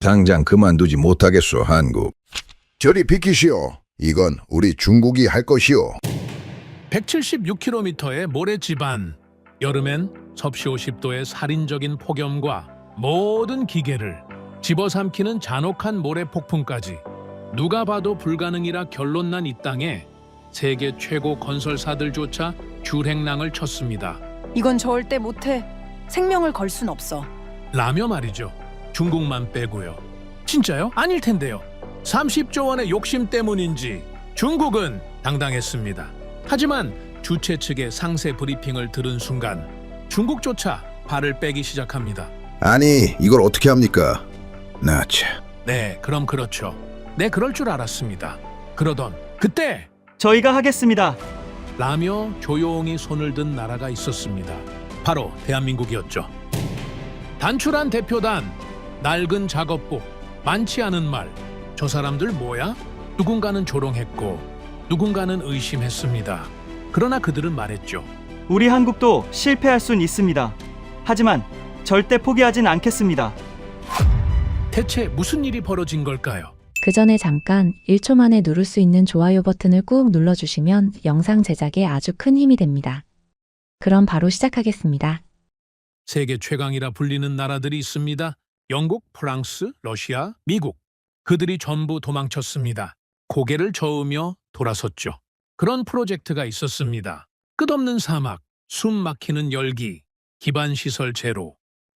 당장 그만두지 못하겠소, 한국. 저리 비키시오. 이건 우리 중국이 할 것이오. 176km의 모래 집안. 여름엔 섭씨 50도의 살인적인 폭염과 모든 기계를 집어삼키는 잔혹한 모래 폭풍까지 누가 봐도 불가능이라 결론난 이 땅에 세계 최고 건설사들조차 줄행랑을 쳤습니다. 이건 절대 못해. 생명을 걸 순 없어. 라며 말이죠. 중국만 빼고요. 진짜요? 아닐 텐데요. 30조 원의 욕심 때문인지 중국은 당당했습니다. 하지만 주최 측의 상세 브리핑을 들은 순간 중국조차 발을 빼기 시작합니다. 아니, 이걸 어떻게 합니까? 나 참. 네, 그럼 그렇죠. 네, 그럴 줄 알았습니다. 그러던 그때 저희가 하겠습니다. 라며 조용히 손을 든 나라가 있었습니다. 바로 대한민국이었죠. 단출한 대표단, 낡은 작업복, 많지 않은 말. 저 사람들 뭐야? 누군가는 조롱했고 누군가는 의심했습니다. 그러나 그들은 말했죠. 우리 한국도 실패할 순 있습니다. 하지만 절대 포기하진 않겠습니다. 대체 무슨 일이 벌어진 걸까요? 그 전에 잠깐 1초 만에 누를 수 있는 좋아요 버튼을 꾹 눌러주시면 영상 제작에 아주 큰 힘이 됩니다. 그럼 바로 시작하겠습니다. 세계 최강이라 불리는 나라들이 있습니다. 영국, 프랑스, 러시아, 미국. 그들이 전부 도망쳤습니다. 고개를 저으며 돌아섰죠. 그런 프로젝트가 있었습니다. 끝없는 사막, 숨 막히는 열기, 기반시설 제로.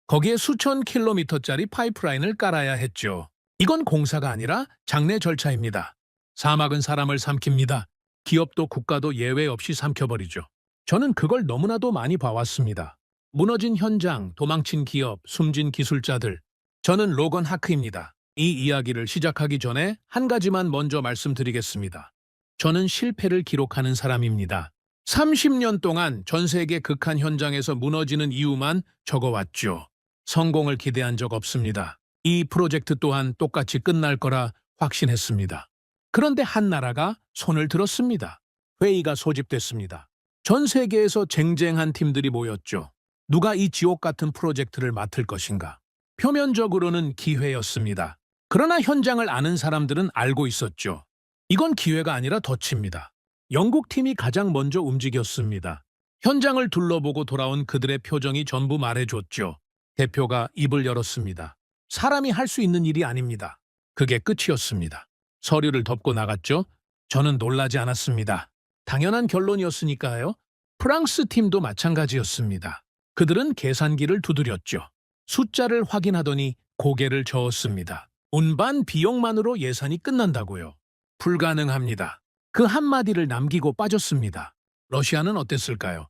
거기에 수천 킬로미터짜리 파이프라인을 깔아야 했죠. 이건 공사가 아니라 장례 절차입니다. 사막은 사람을 삼킵니다. 기업도 국가도 예외 없이 삼켜버리죠. 저는 그걸 너무나도 많이 봐왔습니다. 무너진 현장, 도망친 기업, 숨진 기술자들. 저는 로건 하크입니다. 이 이야기를 시작하기 전에 한 가지만 먼저 말씀드리겠습니다. 저는 실패를 기록하는 사람입니다. 30년 동안 전 세계 극한 현장에서 무너지는 이유만 적어왔죠. 성공을 기대한 적 없습니다. 이 프로젝트 또한 똑같이 끝날 거라 확신했습니다. 그런데 한 나라가 손을 들었습니다. 회의가 소집됐습니다. 전 세계에서 쟁쟁한 팀들이 모였죠. 누가 이 지옥 같은 프로젝트를 맡을 것인가? 표면적으로는 기회였습니다. 그러나 현장을 아는 사람들은 알고 있었죠. 이건 기회가 아니라 덫입니다. 영국 팀이 가장 먼저 움직였습니다. 현장을 둘러보고 돌아온 그들의 표정이 전부 말해줬죠. 대표가 입을 열었습니다. 사람이 할 수 있는 일이 아닙니다. 그게 끝이었습니다. 서류를 덮고 나갔죠. 저는 놀라지 않았습니다. 당연한 결론이었으니까요. 프랑스 팀도 마찬가지였습니다. 그들은 계산기를 두드렸죠. 숫자를 확인하더니 고개를 저었습니다. 운반 비용만으로 예산이 끝난다고요. 불가능합니다. 그 한마디를 남기고 빠졌습니다. 러시아는 어땠을까요?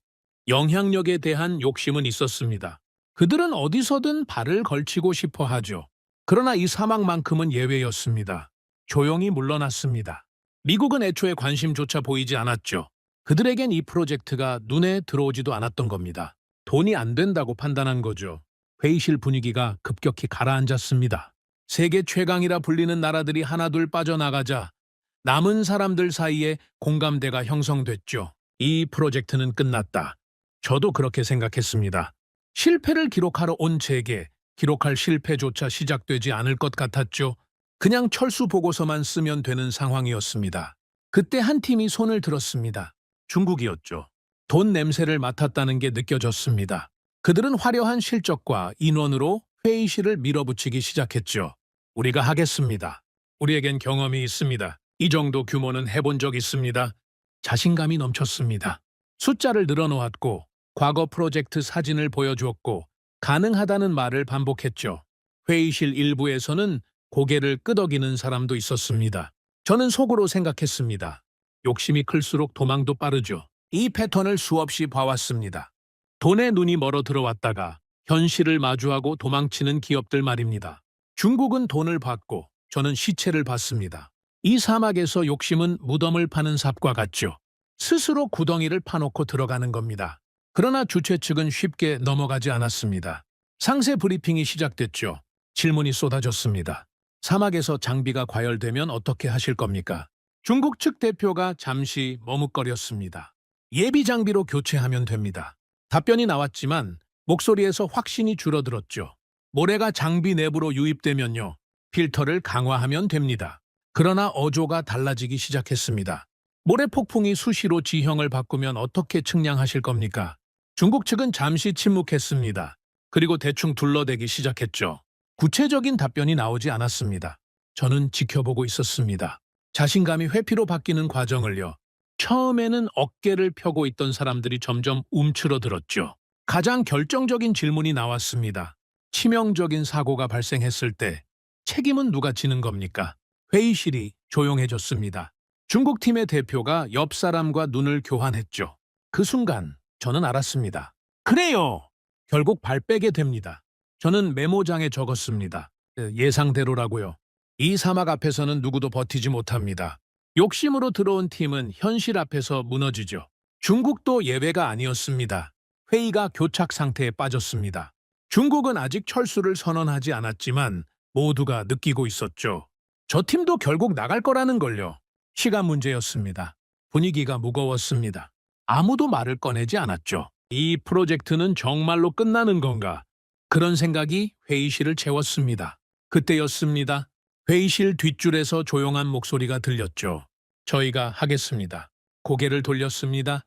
영향력에 대한 욕심은 있었습니다. 그들은 어디서든 발을 걸치고 싶어 하죠. 그러나 이 사막만큼은 예외였습니다. 조용히 물러났습니다. 미국은 애초에 관심조차 보이지 않았죠. 그들에겐 이 프로젝트가 눈에 들어오지도 않았던 겁니다. 돈이 안 된다고 판단한 거죠. 회의실 분위기가 급격히 가라앉았습니다. 세계 최강이라 불리는 나라들이 하나둘 빠져나가자 남은 사람들 사이에 공감대가 형성됐죠. 이 프로젝트는 끝났다. 저도 그렇게 생각했습니다. 실패를 기록하러 온 제게 기록할 실패조차 시작되지 않을 것 같았죠. 그냥 철수 보고서만 쓰면 되는 상황이었습니다. 그때 한 팀이 손을 들었습니다. 중국이었죠. 돈 냄새를 맡았다는 게 느껴졌습니다. 그들은 화려한 실적과 인원으로 회의실을 밀어붙이기 시작했죠. 우리가 하겠습니다. 우리에겐 경험이 있습니다. 이 정도 규모는 해본 적 있습니다. 자신감이 넘쳤습니다. 숫자를 늘어놓았고 과거 프로젝트 사진을 보여주었고 가능하다는 말을 반복했죠. 회의실 일부에서는 고개를 끄덕이는 사람도 있었습니다. 저는 속으로 생각했습니다. 욕심이 클수록 도망도 빠르죠. 이 패턴을 수없이 봐왔습니다. 돈에 눈이 멀어 들어왔다가 현실을 마주하고 도망치는 기업들 말입니다. 중국은 돈을 받고 저는 시체를 받습니다. 이 사막에서 욕심은 무덤을 파는 삽과 같죠. 스스로 구덩이를 파놓고 들어가는 겁니다. 그러나 주최 측은 쉽게 넘어가지 않았습니다. 상세 브리핑이 시작됐죠. 질문이 쏟아졌습니다. 사막에서 장비가 과열되면 어떻게 하실 겁니까? 중국 측 대표가 잠시 머뭇거렸습니다. 예비 장비로 교체하면 됩니다. 답변이 나왔지만 목소리에서 확신이 줄어들었죠. 모래가 장비 내부로 유입되면요. 필터를 강화하면 됩니다. 그러나 어조가 달라지기 시작했습니다. 모래 폭풍이 수시로 지형을 바꾸면 어떻게 측량하실 겁니까? 중국 측은 잠시 침묵했습니다. 그리고 대충 둘러대기 시작했죠. 구체적인 답변이 나오지 않았습니다. 저는 지켜보고 있었습니다. 자신감이 회피로 바뀌는 과정을요. 처음에는 어깨를 펴고 있던 사람들이 점점 움츠러들었죠. 가장 결정적인 질문이 나왔습니다. 치명적인 사고가 발생했을 때 책임은 누가 지는 겁니까? 회의실이 조용해졌습니다. 중국 팀의 대표가 옆 사람과 눈을 교환했죠. 그 순간 저는 알았습니다. 그래요! 결국 발 빼게 됩니다. 저는 메모장에 적었습니다. 예상대로라고요. 이 사막 앞에서는 누구도 버티지 못합니다. 욕심으로 들어온 팀은 현실 앞에서 무너지죠. 중국도 예외가 아니었습니다. 회의가 교착 상태에 빠졌습니다. 중국은 아직 철수를 선언하지 않았지만 모두가 느끼고 있었죠. 저 팀도 결국 나갈 거라는 걸요. 시간 문제였습니다. 분위기가 무거웠습니다. 아무도 말을 꺼내지 않았죠. 이 프로젝트는 정말로 끝나는 건가? 그런 생각이 회의실을 채웠습니다. 그때였습니다. 회의실 뒷줄에서 조용한 목소리가 들렸죠. 저희가 하겠습니다. 고개를 돌렸습니다.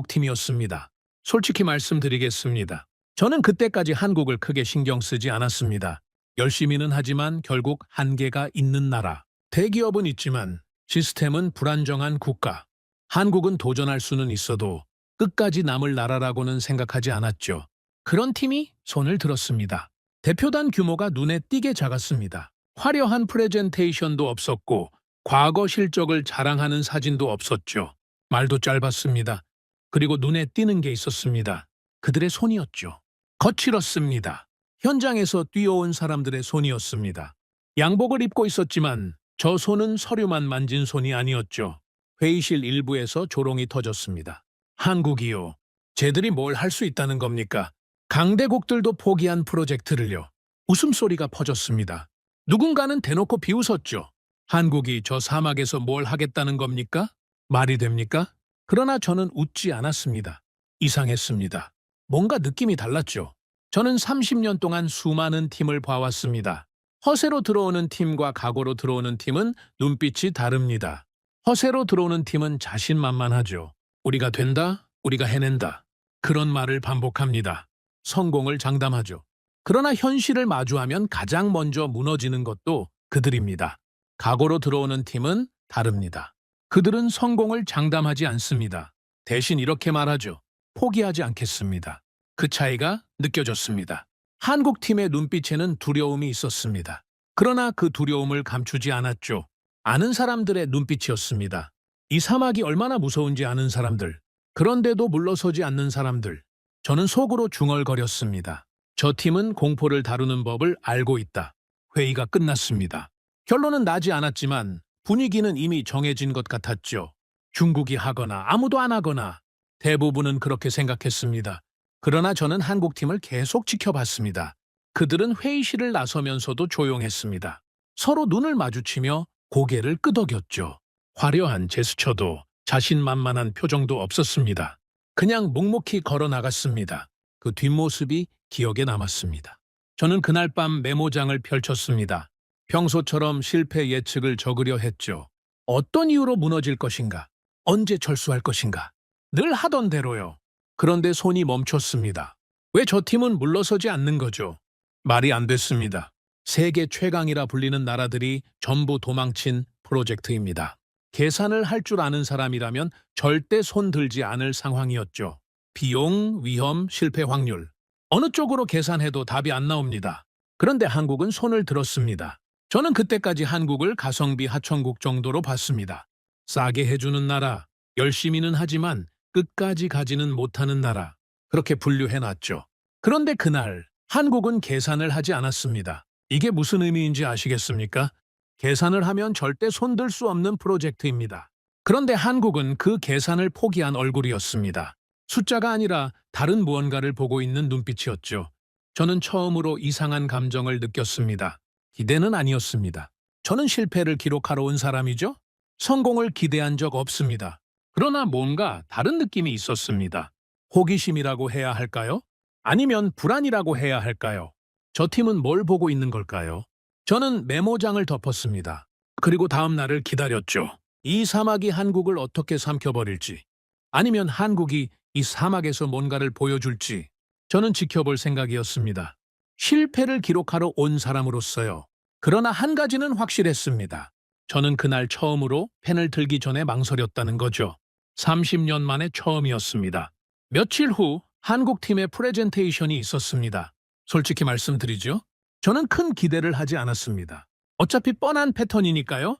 한국팀이었습니다. 솔직히 말씀드리겠습니다. 저는 그때까지 한국을 크게 신경 쓰지 않았습니다. 열심히는 하지만 결국 한계가 있는 나라. 대기업은 있지만 시스템은 불안정한 국가. 한국은 도전할 수는 있어도 끝까지 남을 나라라고는 생각하지 않았죠. 그런 팀이 손을 들었습니다. 대표단 규모가 눈에 띄게 작았습니다. 화려한 프레젠테이션도 없었고 과거 실적을 자랑하는 사진도 없었죠. 말도 짧았습니다. 그리고 눈에 띄는 게 있었습니다. 그들의 손이었죠. 거칠었습니다. 현장에서 뛰어온 사람들의 손이었습니다. 양복을 입고 있었지만 저 손은 서류만 만진 손이 아니었죠. 회의실 일부에서 조롱이 터졌습니다. 한국이요. 쟤들이 뭘 할 수 있다는 겁니까? 강대국들도 포기한 프로젝트를요. 웃음소리가 퍼졌습니다. 누군가는 대놓고 비웃었죠. 한국이 저 사막에서 뭘 하겠다는 겁니까? 말이 됩니까? 그러나 저는 웃지 않았습니다. 이상했습니다. 뭔가 느낌이 달랐죠. 저는 30년 동안 수많은 팀을 봐왔습니다. 허세로 들어오는 팀과 각오로 들어오는 팀은 눈빛이 다릅니다. 허세로 들어오는 팀은 자신만만하죠. 우리가 된다, 우리가 해낸다. 그런 말을 반복합니다. 성공을 장담하죠. 그러나 현실을 마주하면 가장 먼저 무너지는 것도 그들입니다. 각오로 들어오는 팀은 다릅니다. 그들은 성공을 장담하지 않습니다. 대신 이렇게 말하죠. 포기하지 않겠습니다. 그 차이가 느껴졌습니다. 한국 팀의 눈빛에는 두려움이 있었습니다. 그러나 그 두려움을 감추지 않았죠. 아는 사람들의 눈빛이었습니다. 이 사막이 얼마나 무서운지 아는 사람들. 그런데도 물러서지 않는 사람들. 저는 속으로 중얼거렸습니다. 저 팀은 공포를 다루는 법을 알고 있다. 회의가 끝났습니다. 결론은 나지 않았지만 분위기는 이미 정해진 것 같았죠. 중국이 하거나 아무도 안 하거나 대부분은 그렇게 생각했습니다. 그러나 저는 한국팀을 계속 지켜봤습니다. 그들은 회의실을 나서면서도 조용했습니다. 서로 눈을 마주치며 고개를 끄덕였죠. 화려한 제스처도 자신만만한 표정도 없었습니다. 그냥 묵묵히 걸어 나갔습니다. 그 뒷모습이 기억에 남았습니다. 저는 그날 밤 메모장을 펼쳤습니다. 평소처럼 실패 예측을 적으려 했죠. 어떤 이유로 무너질 것인가? 언제 철수할 것인가? 늘 하던 대로요. 그런데 손이 멈췄습니다. 왜 저 팀은 물러서지 않는 거죠? 말이 안 됐습니다. 세계 최강이라 불리는 나라들이 전부 도망친 프로젝트입니다. 계산을 할 줄 아는 사람이라면 절대 손 들지 않을 상황이었죠. 비용, 위험, 실패 확률. 어느 쪽으로 계산해도 답이 안 나옵니다. 그런데 한국은 손을 들었습니다. 저는 그때까지 한국을 가성비 하청국 정도로 봤습니다. 싸게 해주는 나라, 열심히는 하지만 끝까지 가지는 못하는 나라. 그렇게 분류해놨죠. 그런데 그날 한국은 계산을 하지 않았습니다. 이게 무슨 의미인지 아시겠습니까? 계산을 하면 절대 손들 수 없는 프로젝트입니다. 그런데 한국은 그 계산을 포기한 얼굴이었습니다. 숫자가 아니라 다른 무언가를 보고 있는 눈빛이었죠. 저는 처음으로 이상한 감정을 느꼈습니다. 기대는 아니었습니다. 저는 실패를 기록하러 온 사람이죠. 성공을 기대한 적 없습니다. 그러나 뭔가 다른 느낌이 있었습니다. 호기심이라고 해야 할까요? 아니면 불안이라고 해야 할까요? 저 팀은 뭘 보고 있는 걸까요? 저는 메모장을 덮었습니다. 그리고 다음 날을 기다렸죠. 이 사막이 한국을 어떻게 삼켜버릴지, 아니면 한국이 이 사막에서 뭔가를 보여줄지 저는 지켜볼 생각이었습니다. 실패를 기록하러 온 사람으로서요. 그러나 한 가지는 확실했습니다. 저는 그날 처음으로 펜을 들기 전에 망설였다는 거죠. 30년 만에 처음이었습니다. 며칠 후 한국팀의 프레젠테이션이 있었습니다. 솔직히 말씀드리죠. 저는 큰 기대를 하지 않았습니다. 어차피 뻔한 패턴이니까요.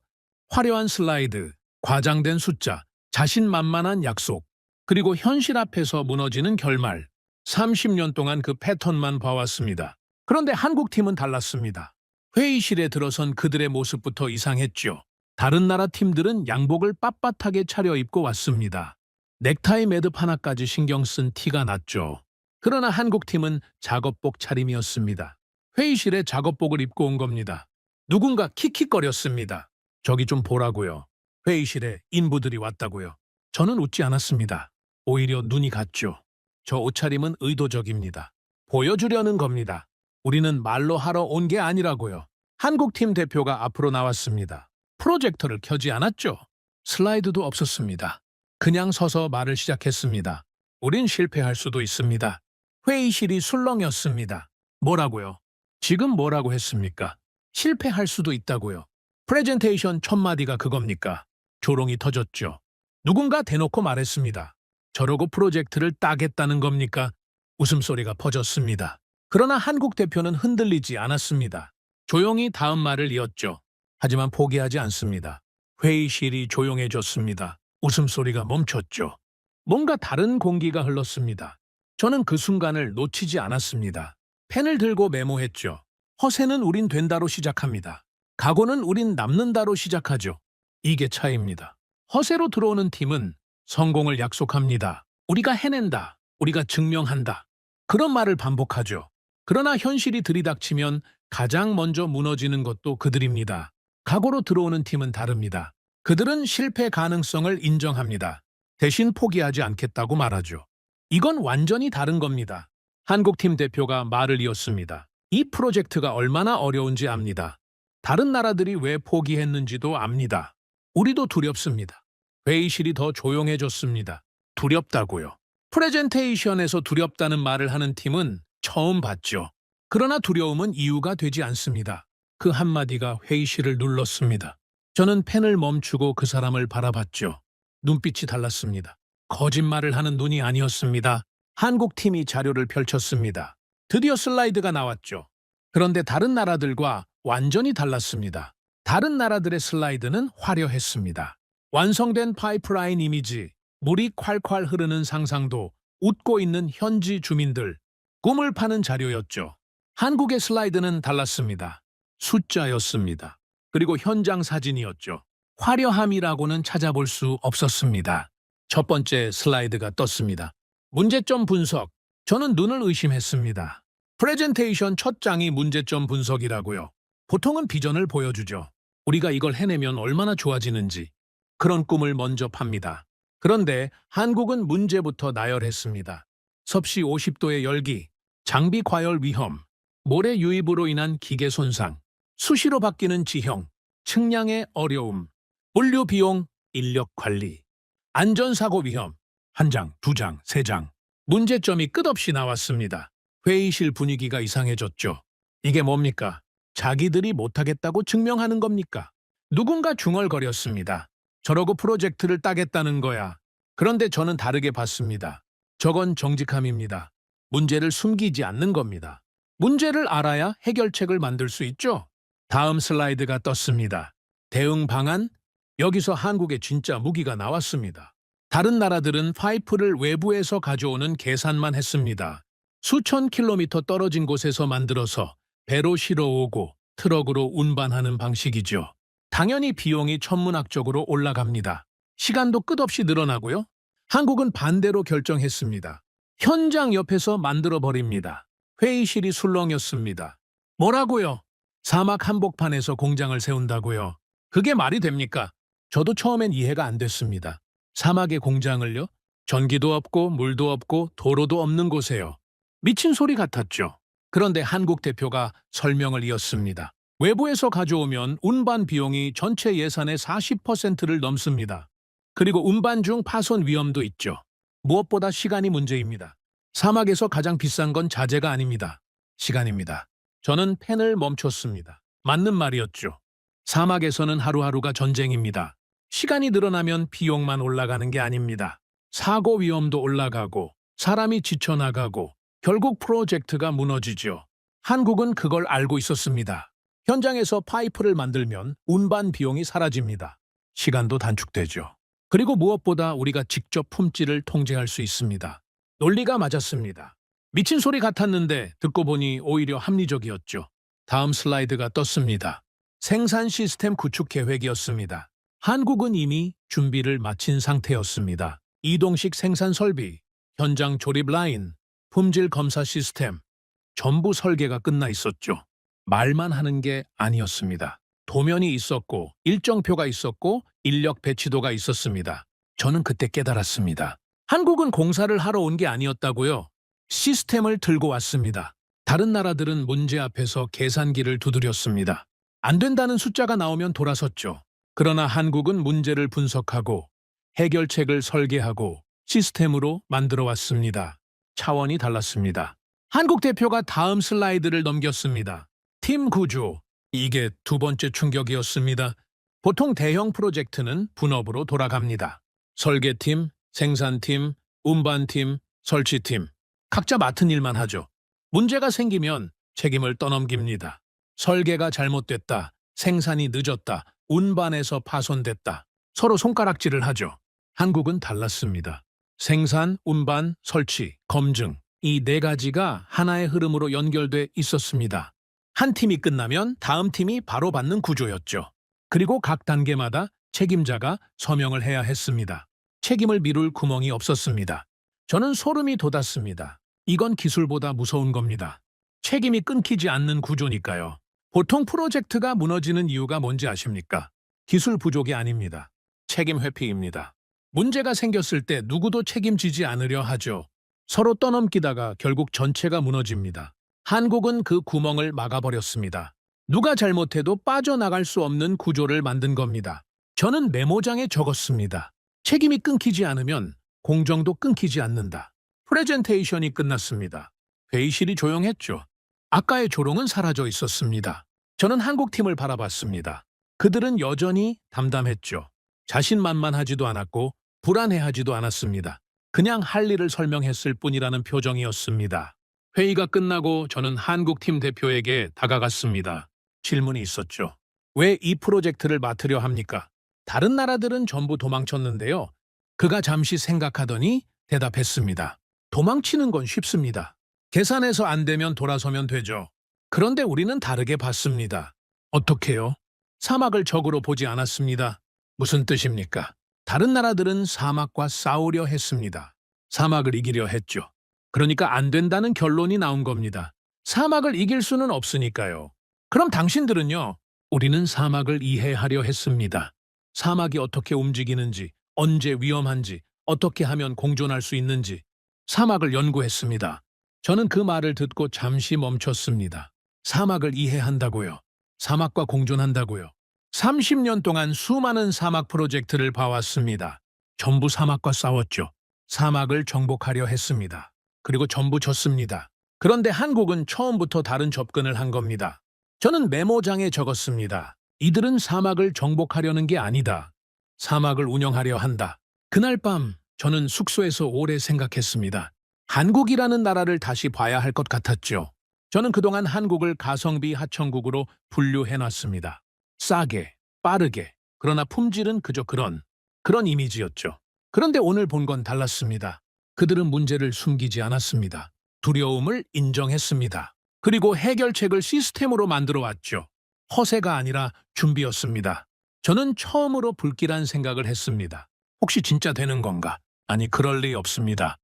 화려한 슬라이드, 과장된 숫자, 자신만만한 약속, 그리고 현실 앞에서 무너지는 결말. 30년 동안 그 패턴만 봐왔습니다. 그런데 한국팀은 달랐습니다. 회의실에 들어선 그들의 모습부터 이상했죠. 다른 나라 팀들은 양복을 빳빳하게 차려입고 왔습니다. 넥타이 매듭 하나까지 신경 쓴 티가 났죠. 그러나 한국팀은 작업복 차림이었습니다. 회의실에 작업복을 입고 온 겁니다. 누군가 킥킥거렸습니다. 저기 좀 보라고요. 회의실에 인부들이 왔다고요. 저는 웃지 않았습니다. 오히려 눈이 갔죠. 저 옷차림은 의도적입니다. 보여주려는 겁니다. 우리는 말로 하러 온 게 아니라고요. 한국팀 대표가 앞으로 나왔습니다. 프로젝터를 켜지 않았죠. 슬라이드도 없었습니다. 그냥 서서 말을 시작했습니다. 우린 실패할 수도 있습니다. 회의실이 술렁였습니다. 뭐라고요? 지금 뭐라고 했습니까? 실패할 수도 있다고요. 프레젠테이션 첫 마디가 그겁니까? 조롱이 터졌죠. 누군가 대놓고 말했습니다. 저러고 프로젝트를 따겠다는 겁니까? 웃음소리가 퍼졌습니다. 그러나 한국 대표는 흔들리지 않았습니다. 조용히 다음 말을 이었죠. 하지만 포기하지 않습니다. 회의실이 조용해졌습니다. 웃음소리가 멈췄죠. 뭔가 다른 공기가 흘렀습니다. 저는 그 순간을 놓치지 않았습니다. 펜을 들고 메모했죠. 허세는 우린 된다로 시작합니다. 각오는 우린 남는다로 시작하죠. 이게 차이입니다. 허세로 들어오는 팀은 성공을 약속합니다. 우리가 해낸다. 우리가 증명한다. 그런 말을 반복하죠. 그러나 현실이 들이닥치면 가장 먼저 무너지는 것도 그들입니다. 각오로 들어오는 팀은 다릅니다. 그들은 실패 가능성을 인정합니다. 대신 포기하지 않겠다고 말하죠. 이건 완전히 다른 겁니다. 한국팀 대표가 말을 이었습니다. 이 프로젝트가 얼마나 어려운지 압니다. 다른 나라들이 왜 포기했는지도 압니다. 우리도 두렵습니다. 회의실이 더 조용해졌습니다. 두렵다고요. 프레젠테이션에서 두렵다는 말을 하는 팀은 처음 봤죠. 그러나 두려움은 이유가 되지 않습니다. 그 한마디가 회의실을 눌렀습니다. 저는 펜을 멈추고 그 사람을 바라봤죠. 눈빛이 달랐습니다. 거짓말을 하는 눈이 아니었습니다. 한국팀이 자료를 펼쳤습니다. 드디어 슬라이드가 나왔죠. 그런데 다른 나라들과 완전히 달랐습니다. 다른 나라들의 슬라이드는 화려했습니다. 완성된 파이프라인 이미지, 물이 콸콸 흐르는 상상도, 웃고 있는 현지 주민들, 꿈을 파는 자료였죠. 한국의 슬라이드는 달랐습니다. 숫자였습니다. 그리고 현장 사진이었죠. 화려함이라고는 찾아볼 수 없었습니다. 첫 번째 슬라이드가 떴습니다. 문제점 분석. 저는 눈을 의심했습니다. 프레젠테이션 첫 장이 문제점 분석이라고요. 보통은 비전을 보여주죠. 우리가 이걸 해내면 얼마나 좋아지는지. 그런 꿈을 먼저 팝니다. 그런데 한국은 문제부터 나열했습니다. 섭씨 50도의 열기, 장비 과열 위험, 모래 유입으로 인한 기계 손상, 수시로 바뀌는 지형, 측량의 어려움, 물류 비용, 인력 관리, 안전사고 위험, 한 장, 두 장, 세 장. 문제점이 끝없이 나왔습니다. 회의실 분위기가 이상해졌죠. 이게 뭡니까? 자기들이 못하겠다고 증명하는 겁니까? 누군가 중얼거렸습니다. 저러고 프로젝트를 따겠다는 거야. 그런데 저는 다르게 봤습니다. 저건 정직함입니다. 문제를 숨기지 않는 겁니다. 문제를 알아야 해결책을 만들 수 있죠. 다음 슬라이드가 떴습니다. 대응 방안? 여기서 한국의 진짜 무기가 나왔습니다. 다른 나라들은 파이프를 외부에서 가져오는 계산만 했습니다. 수천 킬로미터 떨어진 곳에서 만들어서 배로 실어오고 트럭으로 운반하는 방식이죠. 당연히 비용이 천문학적으로 올라갑니다. 시간도 끝없이 늘어나고요. 한국은 반대로 결정했습니다. 현장 옆에서 만들어버립니다. 회의실이 술렁였습니다. 뭐라고요? 사막 한복판에서 공장을 세운다고요? 그게 말이 됩니까? 저도 처음엔 이해가 안 됐습니다. 사막의 공장을요? 전기도 없고 물도 없고 도로도 없는 곳에요. 미친 소리 같았죠. 그런데 한국 대표가 설명을 이었습니다. 외부에서 가져오면 운반 비용이 전체 예산의 40%를 넘습니다. 그리고 운반 중 파손 위험도 있죠. 무엇보다 시간이 문제입니다. 사막에서 가장 비싼 건 자재가 아닙니다. 시간입니다. 저는 펜을 멈췄습니다. 맞는 말이었죠. 사막에서는 하루하루가 전쟁입니다. 시간이 늘어나면 비용만 올라가는 게 아닙니다. 사고 위험도 올라가고 사람이 지쳐나가고 결국 프로젝트가 무너지죠. 한국은 그걸 알고 있었습니다. 현장에서 파이프를 만들면 운반 비용이 사라집니다. 시간도 단축되죠. 그리고 무엇보다 우리가 직접 품질을 통제할 수 있습니다. 논리가 맞았습니다. 미친 소리 같았는데 듣고 보니 오히려 합리적이었죠. 다음 슬라이드가 떴습니다. 생산 시스템 구축 계획이었습니다. 한국은 이미 준비를 마친 상태였습니다. 이동식 생산 설비, 현장 조립 라인, 품질 검사 시스템, 전부 설계가 끝나 있었죠. 말만 하는 게 아니었습니다. 도면이 있었고 일정표가 있었고 인력 배치도가 있었습니다. 저는 그때 깨달았습니다. 한국은 공사를 하러 온 게 아니었다고요. 시스템을 들고 왔습니다. 다른 나라들은 문제 앞에서 계산기를 두드렸습니다. 안 된다는 숫자가 나오면 돌아섰죠. 그러나 한국은 문제를 분석하고 해결책을 설계하고 시스템으로 만들어 왔습니다. 차원이 달랐습니다. 한국 대표가 다음 슬라이드를 넘겼습니다. 팀 구조. 이게 두 번째 충격이었습니다. 보통 대형 프로젝트는 분업으로 돌아갑니다. 설계팀, 생산팀, 운반팀, 설치팀. 각자 맡은 일만 하죠. 문제가 생기면 책임을 떠넘깁니다. 설계가 잘못됐다, 생산이 늦었다, 운반에서 파손됐다. 서로 손가락질을 하죠. 한국은 달랐습니다. 생산, 운반, 설치, 검증. 이 네 가지가 하나의 흐름으로 연결돼 있었습니다. 한 팀이 끝나면 다음 팀이 바로 받는 구조였죠. 그리고 각 단계마다 책임자가 서명을 해야 했습니다. 책임을 미룰 구멍이 없었습니다. 저는 소름이 돋았습니다. 이건 기술보다 무서운 겁니다. 책임이 끊기지 않는 구조니까요. 보통 프로젝트가 무너지는 이유가 뭔지 아십니까? 기술 부족이 아닙니다. 책임 회피입니다. 문제가 생겼을 때 누구도 책임지지 않으려 하죠. 서로 떠넘기다가 결국 전체가 무너집니다. 한국은 그 구멍을 막아버렸습니다. 누가 잘못해도 빠져나갈 수 없는 구조를 만든 겁니다. 저는 메모장에 적었습니다. 책임이 끊기지 않으면 공정도 끊기지 않는다. 프레젠테이션이 끝났습니다. 회의실이 조용했죠. 아까의 조롱은 사라져 있었습니다. 저는 한국 팀을 바라봤습니다. 그들은 여전히 담담했죠. 자신만만하지도 않았고 불안해하지도 않았습니다. 그냥 할 일을 설명했을 뿐이라는 표정이었습니다. 회의가 끝나고 저는 한국 팀 대표에게 다가갔습니다. 질문이 있었죠. 왜 이 프로젝트를 맡으려 합니까? 다른 나라들은 전부 도망쳤는데요. 그가 잠시 생각하더니 대답했습니다. 도망치는 건 쉽습니다. 계산해서 안 되면 돌아서면 되죠. 그런데 우리는 다르게 봤습니다. 어떻게요? 사막을 적으로 보지 않았습니다. 무슨 뜻입니까? 다른 나라들은 사막과 싸우려 했습니다. 사막을 이기려 했죠. 그러니까 안 된다는 결론이 나온 겁니다. 사막을 이길 수는 없으니까요. 그럼 당신들은요? 우리는 사막을 이해하려 했습니다. 사막이 어떻게 움직이는지, 언제 위험한지, 어떻게 하면 공존할 수 있는지 사막을 연구했습니다. 저는 그 말을 듣고 잠시 멈췄습니다. 사막을 이해한다고요. 사막과 공존한다고요. 30년 동안 수많은 사막 프로젝트를 봐왔습니다. 전부 사막과 싸웠죠. 사막을 정복하려 했습니다. 그리고 전부 졌습니다. 그런데 한국은 처음부터 다른 접근을 한 겁니다. 저는 메모장에 적었습니다. 이들은 사막을 정복하려는 게 아니다. 사막을 운영하려 한다. 그날 밤 저는 숙소에서 오래 생각했습니다. 한국이라는 나라를 다시 봐야 할 것 같았죠. 저는 그동안 한국을 가성비 하청국으로 분류해놨습니다. 싸게, 빠르게, 그러나 품질은 그저 그런 이미지였죠. 그런데 오늘 본 건 달랐습니다. 그들은 문제를 숨기지 않았습니다. 두려움을 인정했습니다. 그리고 해결책을 시스템으로 만들어 왔죠. 허세가 아니라 준비였습니다. 저는 처음으로 불길한 생각을 했습니다. 혹시 진짜 되는 건가? 아니, 그럴 리 없습니다.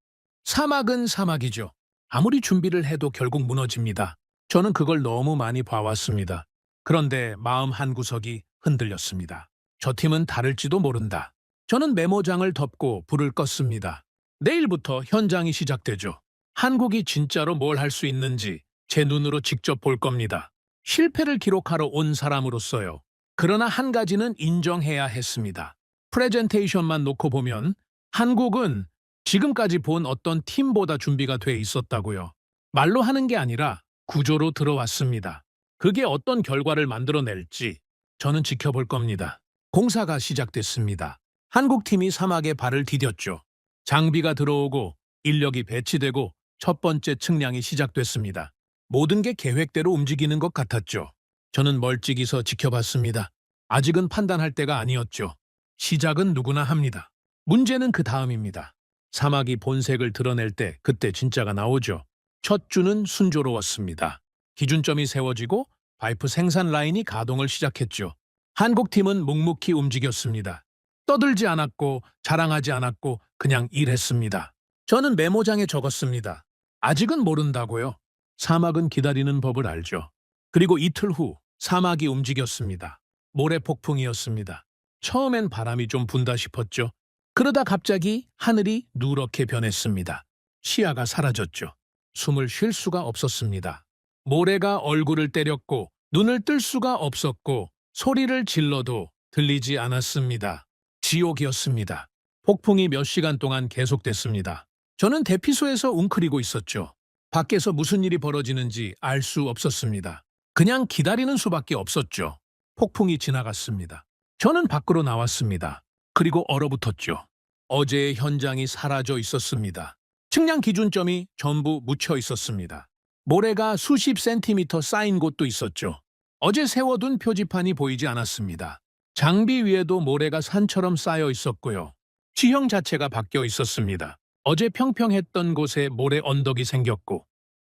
사막은 사막이죠. 아무리 준비를 해도 결국 무너집니다. 저는 그걸 너무 많이 봐왔습니다. 그런데 마음 한구석이 흔들렸습니다. 저 팀은 다를지도 모른다. 저는 메모장을 덮고 불을 껐습니다. 내일부터 현장이 시작되죠. 한국이 진짜로 뭘 할 수 있는지 제 눈으로 직접 볼 겁니다. 실패를 기록하러 온 사람으로서요. 그러나 한 가지는 인정해야 했습니다. 프레젠테이션만 놓고 보면 한국은 지금까지 본 어떤 팀보다 준비가 돼 있었다고요. 말로 하는 게 아니라 구조로 들어왔습니다. 그게 어떤 결과를 만들어낼지 저는 지켜볼 겁니다. 공사가 시작됐습니다. 한국팀이 사막에 발을 디뎠죠. 장비가 들어오고 인력이 배치되고 첫 번째 측량이 시작됐습니다. 모든 게 계획대로 움직이는 것 같았죠. 저는 멀찍이 서 지켜봤습니다. 아직은 판단할 때가 아니었죠. 시작은 누구나 합니다. 문제는 그 다음입니다. 사막이 본색을 드러낼 때 그때 진짜가 나오죠. 첫 주는 순조로웠습니다. 기준점이 세워지고 파이프 생산 라인이 가동을 시작했죠. 한국팀은 묵묵히 움직였습니다. 떠들지 않았고 자랑하지 않았고 그냥 일했습니다. 저는 메모장에 적었습니다. 아직은 모른다고요. 사막은 기다리는 법을 알죠. 그리고 이틀 후 사막이 움직였습니다. 모래 폭풍이었습니다. 처음엔 바람이 좀 분다 싶었죠. 그러다 갑자기 하늘이 누렇게 변했습니다. 시야가 사라졌죠. 숨을 쉴 수가 없었습니다. 모래가 얼굴을 때렸고 눈을 뜰 수가 없었고 소리를 질러도 들리지 않았습니다. 지옥이었습니다. 폭풍이 몇 시간 동안 계속됐습니다. 저는 대피소에서 웅크리고 있었죠. 밖에서 무슨 일이 벌어지는지 알 수 없었습니다. 그냥 기다리는 수밖에 없었죠. 폭풍이 지나갔습니다. 저는 밖으로 나왔습니다. 그리고 얼어붙었죠. 어제의 현장이 사라져 있었습니다. 측량 기준점이 전부 묻혀 있었습니다. 모래가 수십 센티미터 쌓인 곳도 있었죠. 어제 세워둔 표지판이 보이지 않았습니다. 장비 위에도 모래가 산처럼 쌓여 있었고요. 지형 자체가 바뀌어 있었습니다. 어제 평평했던 곳에 모래 언덕이 생겼고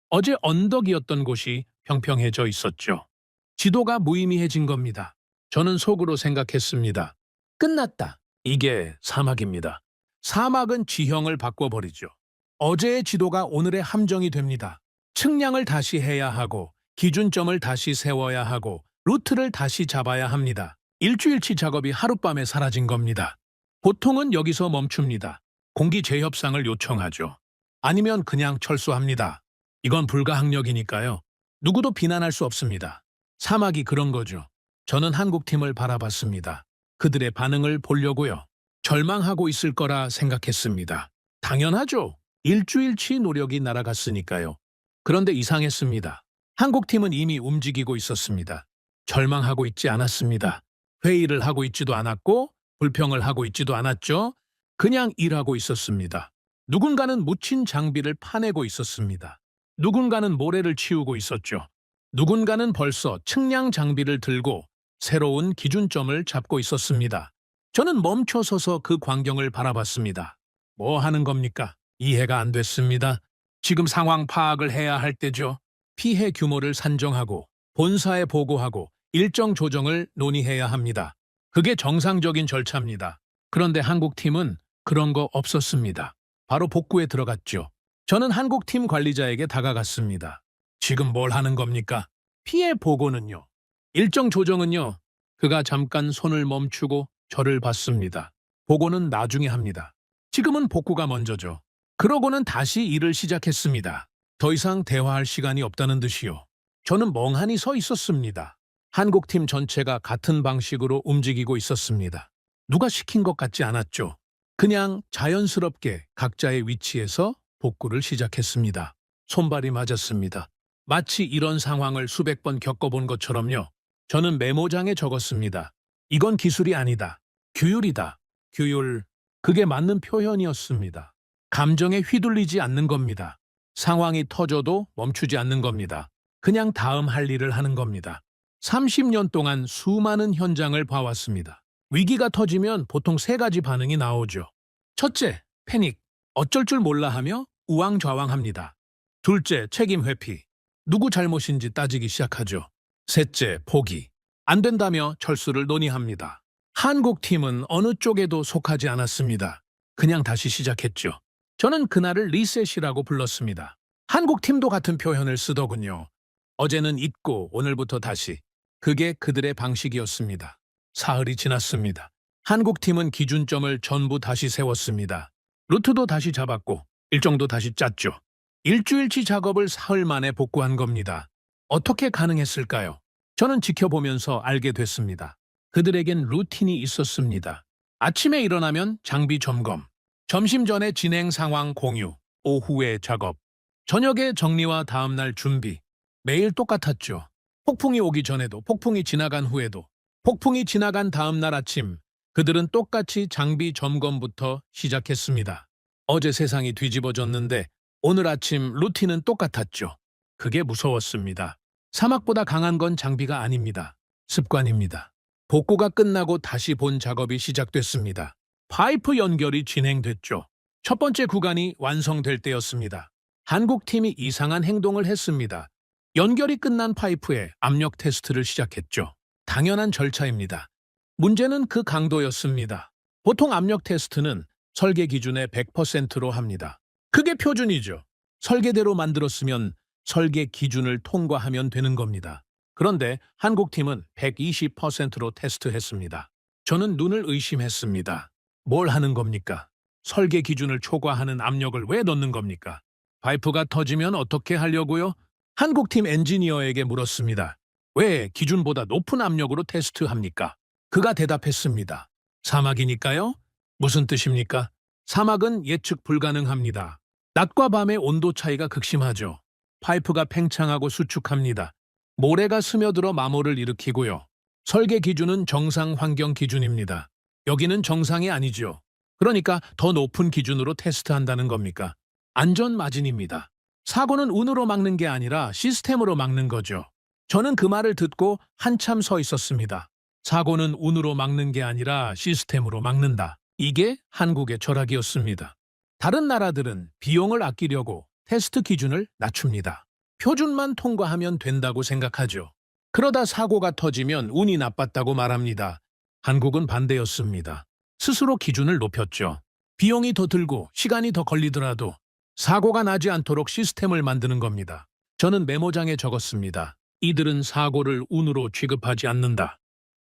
어제 언덕이었던 곳이 평평해져 있었죠. 지도가 무의미해진 겁니다. 저는 속으로 생각했습니다. 끝났다. 이게 사막입니다. 사막은 지형을 바꿔버리죠. 어제의 지도가 오늘의 함정이 됩니다. 측량을 다시 해야 하고 기준점을 다시 세워야 하고 루트를 다시 잡아야 합니다. 일주일치 작업이 하룻밤에 사라진 겁니다. 보통은 여기서 멈춥니다. 공기 재협상을 요청하죠. 아니면 그냥 철수합니다. 이건 불가항력이니까요. 누구도 비난할 수 없습니다. 사막이 그런 거죠. 저는 한국팀을 바라봤습니다. 그들의 반응을 보려고요. 절망하고 있을 거라 생각했습니다. 당연하죠. 일주일치 노력이 날아갔으니까요. 그런데 이상했습니다. 한국팀은 이미 움직이고 있었습니다. 절망하고 있지 않았습니다. 회의를 하고 있지도 않았고 불평을 하고 있지도 않았죠. 그냥 일하고 있었습니다. 누군가는 묻힌 장비를 파내고 있었습니다. 누군가는 모래를 치우고 있었죠. 누군가는 벌써 측량 장비를 들고 새로운 기준점을 잡고 있었습니다. 저는 멈춰서서 그 광경을 바라봤습니다. 뭐 하는 겁니까? 이해가 안 됐습니다. 지금 상황 파악을 해야 할 때죠. 피해 규모를 산정하고 본사에 보고하고 일정 조정을 논의해야 합니다. 그게 정상적인 절차입니다. 그런데 한국팀은 그런 거 없었습니다. 바로 복구에 들어갔죠. 저는 한국팀 관리자에게 다가갔습니다. 지금 뭘 하는 겁니까? 피해 보고는요. 일정 조정은요. 그가 잠깐 손을 멈추고 저를 봤습니다. 보고는 나중에 합니다. 지금은 복구가 먼저죠. 그러고는 다시 일을 시작했습니다. 더 이상 대화할 시간이 없다는 듯이요. 저는 멍하니 서 있었습니다. 한국팀 전체가 같은 방식으로 움직이고 있었습니다. 누가 시킨 것 같지 않았죠. 그냥 자연스럽게 각자의 위치에서 복구를 시작했습니다. 손발이 맞았습니다. 마치 이런 상황을 수백 번 겪어본 것처럼요. 저는 메모장에 적었습니다. 이건 기술이 아니다. 규율이다. 규율. 그게 맞는 표현이었습니다. 감정에 휘둘리지 않는 겁니다. 상황이 터져도 멈추지 않는 겁니다. 그냥 다음 할 일을 하는 겁니다. 30년 동안 수많은 현장을 봐왔습니다. 위기가 터지면 보통 세 가지 반응이 나오죠. 첫째, 패닉. 어쩔 줄 몰라 하며 우왕좌왕합니다. 둘째, 책임 회피. 누구 잘못인지 따지기 시작하죠. 셋째, 포기. 안 된다며 철수를 논의합니다. 한국팀은 어느 쪽에도 속하지 않았습니다. 그냥 다시 시작했죠. 저는 그날을 리셋이라고 불렀습니다. 한국팀도 같은 표현을 쓰더군요. 어제는 잊고 오늘부터 다시. 그게 그들의 방식이었습니다. 사흘이 지났습니다. 한국팀은 기준점을 전부 다시 세웠습니다. 루트도 다시 잡았고 일정도 다시 짰죠. 일주일치 작업을 사흘 만에 복구한 겁니다. 어떻게 가능했을까요? 저는 지켜보면서 알게 됐습니다. 그들에겐 루틴이 있었습니다. 아침에 일어나면 장비 점검, 점심 전에 진행 상황 공유, 오후에 작업, 저녁에 정리와 다음날 준비. 매일 똑같았죠. 폭풍이 오기 전에도, 폭풍이 지나간 후에도, 폭풍이 지나간 다음날 아침, 그들은 똑같이 장비 점검부터 시작했습니다. 어제 세상이 뒤집어졌는데 오늘 아침 루틴은 똑같았죠. 그게 무서웠습니다. 사막보다 강한 건 장비가 아닙니다. 습관입니다. 복구가 끝나고 다시 본 작업이 시작됐습니다. 파이프 연결이 진행됐죠. 첫 번째 구간이 완성될 때였습니다. 한국팀이 이상한 행동을 했습니다. 연결이 끝난 파이프에 압력 테스트를 시작했죠. 당연한 절차입니다. 문제는 그 강도였습니다. 보통 압력 테스트는 설계 기준의 100%로 합니다. 그게 표준이죠. 설계대로 만들었으면 설계 기준을 통과하면 되는 겁니다. 그런데 한국팀은 120%로 테스트했습니다. 저는 눈을 의심했습니다. 뭘 하는 겁니까? 설계 기준을 초과하는 압력을 왜 넣는 겁니까? 파이프가 터지면 어떻게 하려고요? 한국팀 엔지니어에게 물었습니다. 왜 기준보다 높은 압력으로 테스트합니까? 그가 대답했습니다. 사막이니까요? 무슨 뜻입니까? 사막은 예측 불가능합니다. 낮과 밤의 온도 차이가 극심하죠. 파이프가 팽창하고 수축합니다. 모래가 스며들어 마모를 일으키고요. 설계 기준은 정상 환경 기준입니다. 여기는 정상이 아니죠. 그러니까 더 높은 기준으로 테스트한다는 겁니까? 안전 마진입니다. 사고는 운으로 막는 게 아니라 시스템으로 막는 거죠. 저는 그 말을 듣고 한참 서 있었습니다. 사고는 운으로 막는 게 아니라 시스템으로 막는다. 이게 한국의 철학이었습니다. 다른 나라들은 비용을 아끼려고 테스트 기준을 낮춥니다. 표준만 통과하면 된다고 생각하죠. 그러다 사고가 터지면 운이 나빴다고 말합니다. 한국은 반대였습니다. 스스로 기준을 높였죠. 비용이 더 들고 시간이 더 걸리더라도 사고가 나지 않도록 시스템을 만드는 겁니다. 저는 메모장에 적었습니다. 이들은 사고를 운으로 취급하지 않는다.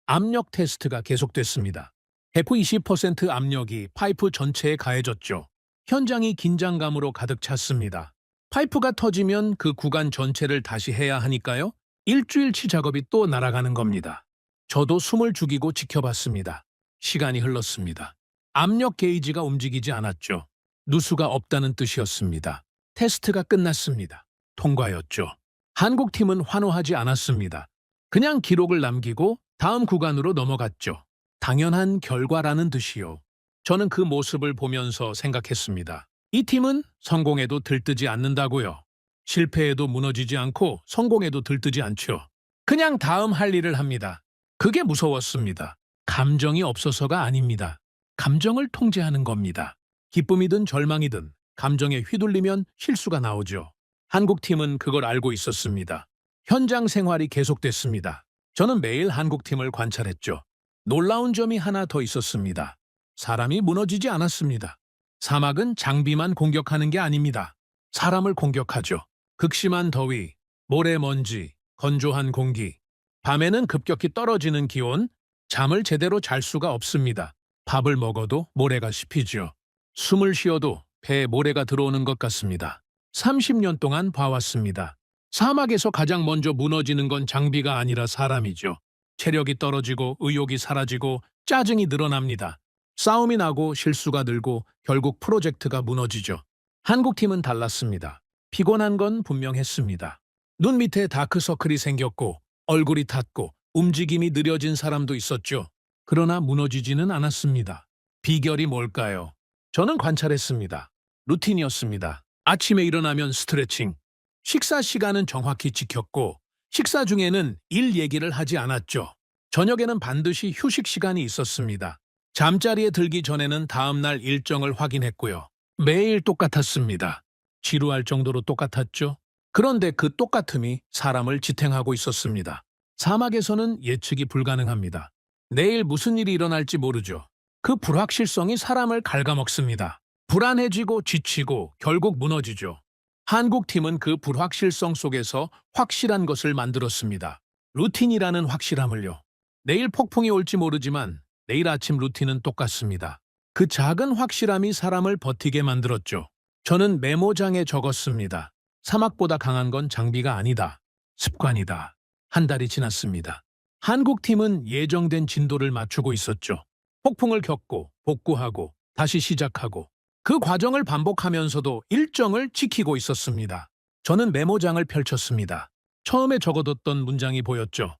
압력 테스트가 계속됐습니다. 120% 압력이 파이프 전체에 가해졌죠. 현장이 긴장감으로 가득 찼습니다. 파이프가 터지면 그 구간 전체를 다시 해야 하니까요. 일주일치 작업이 또 날아가는 겁니다. 저도 숨을 죽이고 지켜봤습니다. 시간이 흘렀습니다. 압력 게이지가 움직이지 않았죠. 누수가 없다는 뜻이었습니다. 테스트가 끝났습니다. 통과였죠. 한국팀은 환호하지 않았습니다. 그냥 기록을 남기고 다음 구간으로 넘어갔죠. 당연한 결과라는 듯이요. 저는 그 모습을 보면서 생각했습니다. 이 팀은 성공해도 들뜨지 않는다고요. 실패해도 무너지지 않고 성공해도 들뜨지 않죠. 그냥 다음 할 일을 합니다. 그게 무서웠습니다. 감정이 없어서가 아닙니다. 감정을 통제하는 겁니다. 기쁨이든 절망이든 감정에 휘둘리면 실수가 나오죠. 한국팀은 그걸 알고 있었습니다. 현장 생활이 계속됐습니다. 저는 매일 한국팀을 관찰했죠. 놀라운 점이 하나 더 있었습니다. 사람이 무너지지 않았습니다. 사막은 장비만 공격하는 게 아닙니다. 사람을 공격하죠. 극심한 더위, 모래먼지, 건조한 공기, 밤에는 급격히 떨어지는 기온, 잠을 제대로 잘 수가 없습니다. 밥을 먹어도 모래가 씹히죠. 숨을 쉬어도 배에 모래가 들어오는 것 같습니다. 30년 동안 봐왔습니다. 사막에서 가장 먼저 무너지는 건 장비가 아니라 사람이죠. 체력이 떨어지고 의욕이 사라지고 짜증이 늘어납니다. 싸움이 나고 실수가 늘고 결국 프로젝트가 무너지죠. 한국팀은 달랐습니다. 피곤한 건 분명했습니다. 눈 밑에 다크서클이 생겼고 얼굴이 탔고 움직임이 느려진 사람도 있었죠. 그러나 무너지지는 않았습니다. 비결이 뭘까요? 저는 관찰했습니다. 루틴이었습니다. 아침에 일어나면 스트레칭, 식사 시간은 정확히 지켰고 식사 중에는 일 얘기를 하지 않았죠. 저녁에는 반드시 휴식 시간이 있었습니다. 잠자리에 들기 전에는 다음날 일정을 확인했고요. 매일 똑같았습니다. 지루할 정도로 똑같았죠. 그런데 그 똑같음이 사람을 지탱하고 있었습니다. 사막에서는 예측이 불가능합니다. 내일 무슨 일이 일어날지 모르죠. 그 불확실성이 사람을 갉아먹습니다. 불안해지고 지치고 결국 무너지죠. 한국팀은 그 불확실성 속에서 확실한 것을 만들었습니다. 루틴이라는 확실함을요. 내일 폭풍이 올지 모르지만 내일 아침 루틴은 똑같습니다. 그 작은 확실함이 사람을 버티게 만들었죠. 저는 메모장에 적었습니다. 사막보다 강한 건 장비가 아니다. 습관이다. 한 달이 지났습니다. 한국팀은 예정된 진도를 맞추고 있었죠. 폭풍을 겪고 복구하고 다시 시작하고 그 과정을 반복하면서도 일정을 지키고 있었습니다. 저는 메모장을 펼쳤습니다. 처음에 적어뒀던 문장이 보였죠.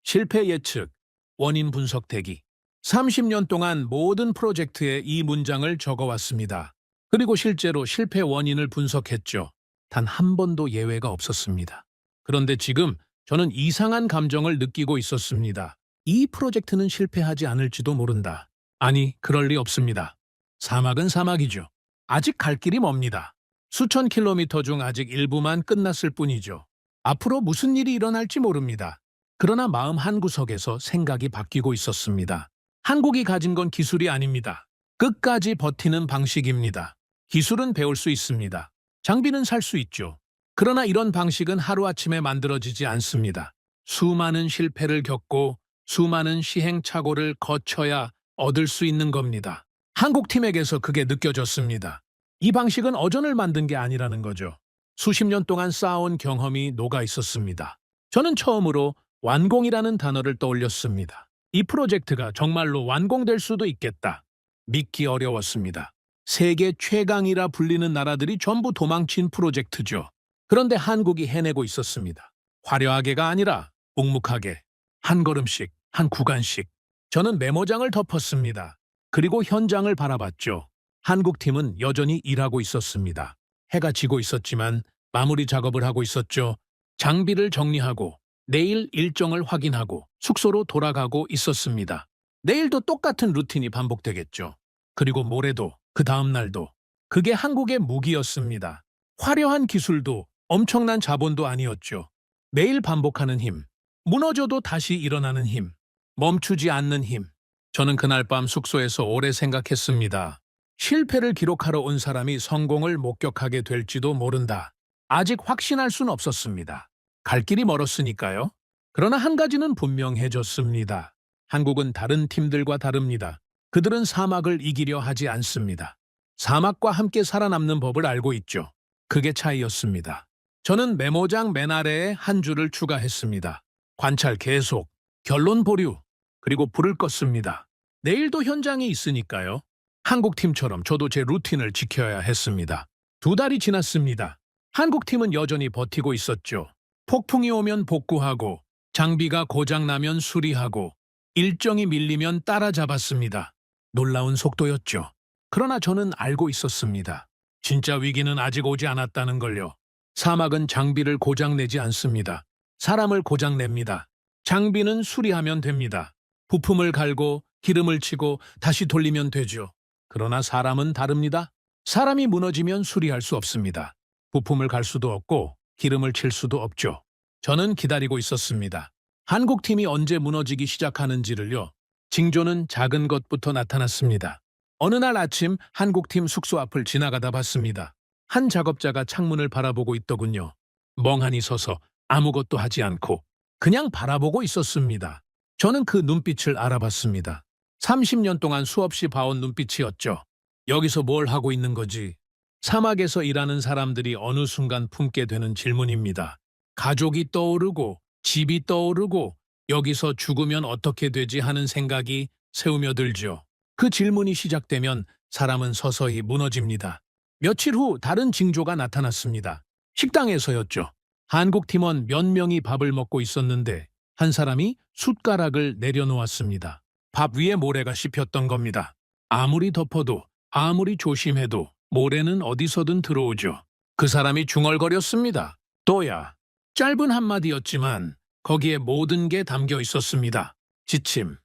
실패 예측, 원인 분석 대기. 30년 동안 모든 프로젝트에 이 문장을 적어왔습니다. 그리고 실제로 실패 원인을 분석했죠. 단 한 번도 예외가 없었습니다. 그런데 지금 저는 이상한 감정을 느끼고 있었습니다. 이 프로젝트는 실패하지 않을지도 모른다. 아니, 그럴 리 없습니다. 사막은 사막이죠. 아직 갈 길이 멉니다. 수천 킬로미터 중 아직 일부만 끝났을 뿐이죠. 앞으로 무슨 일이 일어날지 모릅니다. 그러나 마음 한구석에서 생각이 바뀌고 있었습니다. 한국이 가진 건 기술이 아닙니다. 끝까지 버티는 방식입니다. 기술은 배울 수 있습니다. 장비는 살 수 있죠. 그러나 이런 방식은 하루아침에 만들어지지 않습니다. 수많은 실패를 겪고 수많은 시행착오를 거쳐야 얻을 수 있는 겁니다. 한국팀에게서 그게 느껴졌습니다. 이 방식은 어전을 만든 게 아니라는 거죠. 수십 년 동안 쌓아온 경험이 녹아 있었습니다. 저는 처음으로 완공이라는 단어를 떠올렸습니다. 이 프로젝트가 정말로 완공될 수도 있겠다. 믿기 어려웠습니다. 세계 최강이라 불리는 나라들이 전부 도망친 프로젝트죠. 그런데 한국이 해내고 있었습니다. 화려하게가 아니라 묵묵하게, 한 걸음씩, 한 구간씩. 저는 메모장을 덮었습니다. 그리고 현장을 바라봤죠. 한국팀은 여전히 일하고 있었습니다. 해가 지고 있었지만 마무리 작업을 하고 있었죠. 장비를 정리하고 내일 일정을 확인하고 숙소로 돌아가고 있었습니다. 내일도 똑같은 루틴이 반복되겠죠. 그리고 모레도, 그 다음 날도. 그게 한국의 무기였습니다. 화려한 기술도 엄청난 자본도 아니었죠. 매일 반복하는 힘, 무너져도 다시 일어나는 힘, 멈추지 않는 힘. 저는 그날 밤 숙소에서 오래 생각했습니다. 실패를 기록하러 온 사람이 성공을 목격하게 될지도 모른다. 아직 확신할 순 없었습니다. 갈 길이 멀었으니까요. 그러나 한 가지는 분명해졌습니다. 한국은 다른 팀들과 다릅니다. 그들은 사막을 이기려 하지 않습니다. 사막과 함께 살아남는 법을 알고 있죠. 그게 차이였습니다. 저는 메모장 맨 아래에 한 줄을 추가했습니다. 관찰 계속, 결론 보류, 그리고 불을 껐습니다. 내일도 현장에 있으니까요. 한국팀처럼 저도 제 루틴을 지켜야 했습니다. 2달이 지났습니다. 한국팀은 여전히 버티고 있었죠. 폭풍이 오면 복구하고, 장비가 고장나면 수리하고, 일정이 밀리면 따라잡았습니다. 놀라운 속도였죠. 그러나 저는 알고 있었습니다. 진짜 위기는 아직 오지 않았다는 걸요. 사막은 장비를 고장내지 않습니다. 사람을 고장냅니다. 장비는 수리하면 됩니다. 부품을 갈고 기름을 치고 다시 돌리면 되죠. 그러나 사람은 다릅니다. 사람이 무너지면 수리할 수 없습니다. 부품을 갈 수도 없고 기름을 칠 수도 없죠. 저는 기다리고 있었습니다. 한국팀이 언제 무너지기 시작하는지를요. 징조는 작은 것부터 나타났습니다. 어느 날 아침 한국팀 숙소 앞을 지나가다 봤습니다. 한 작업자가 창문을 바라보고 있더군요. 멍하니 서서 아무것도 하지 않고 그냥 바라보고 있었습니다. 저는 그 눈빛을 알아봤습니다. 30년 동안 수없이 봐온 눈빛이었죠. 여기서 뭘 하고 있는 거지? 사막에서 일하는 사람들이 어느 순간 품게 되는 질문입니다. 가족이 떠오르고 집이 떠오르고 여기서 죽으면 어떻게 되지 하는 생각이 새우며들죠. 그 질문이 시작되면 사람은 서서히 무너집니다. 며칠 후 다른 징조가 나타났습니다. 식당에서였죠. 한국 팀원 몇 명이 밥을 먹고 있었는데 한 사람이 숟가락을 내려놓았습니다. 밥 위에 모래가 씹혔던 겁니다. 아무리 덮어도 아무리 조심해도 모래는 어디서든 들어오죠. 그 사람이 중얼거렸습니다. 또야. 짧은 한마디였지만 거기에 모든 게 담겨 있었습니다. 지침,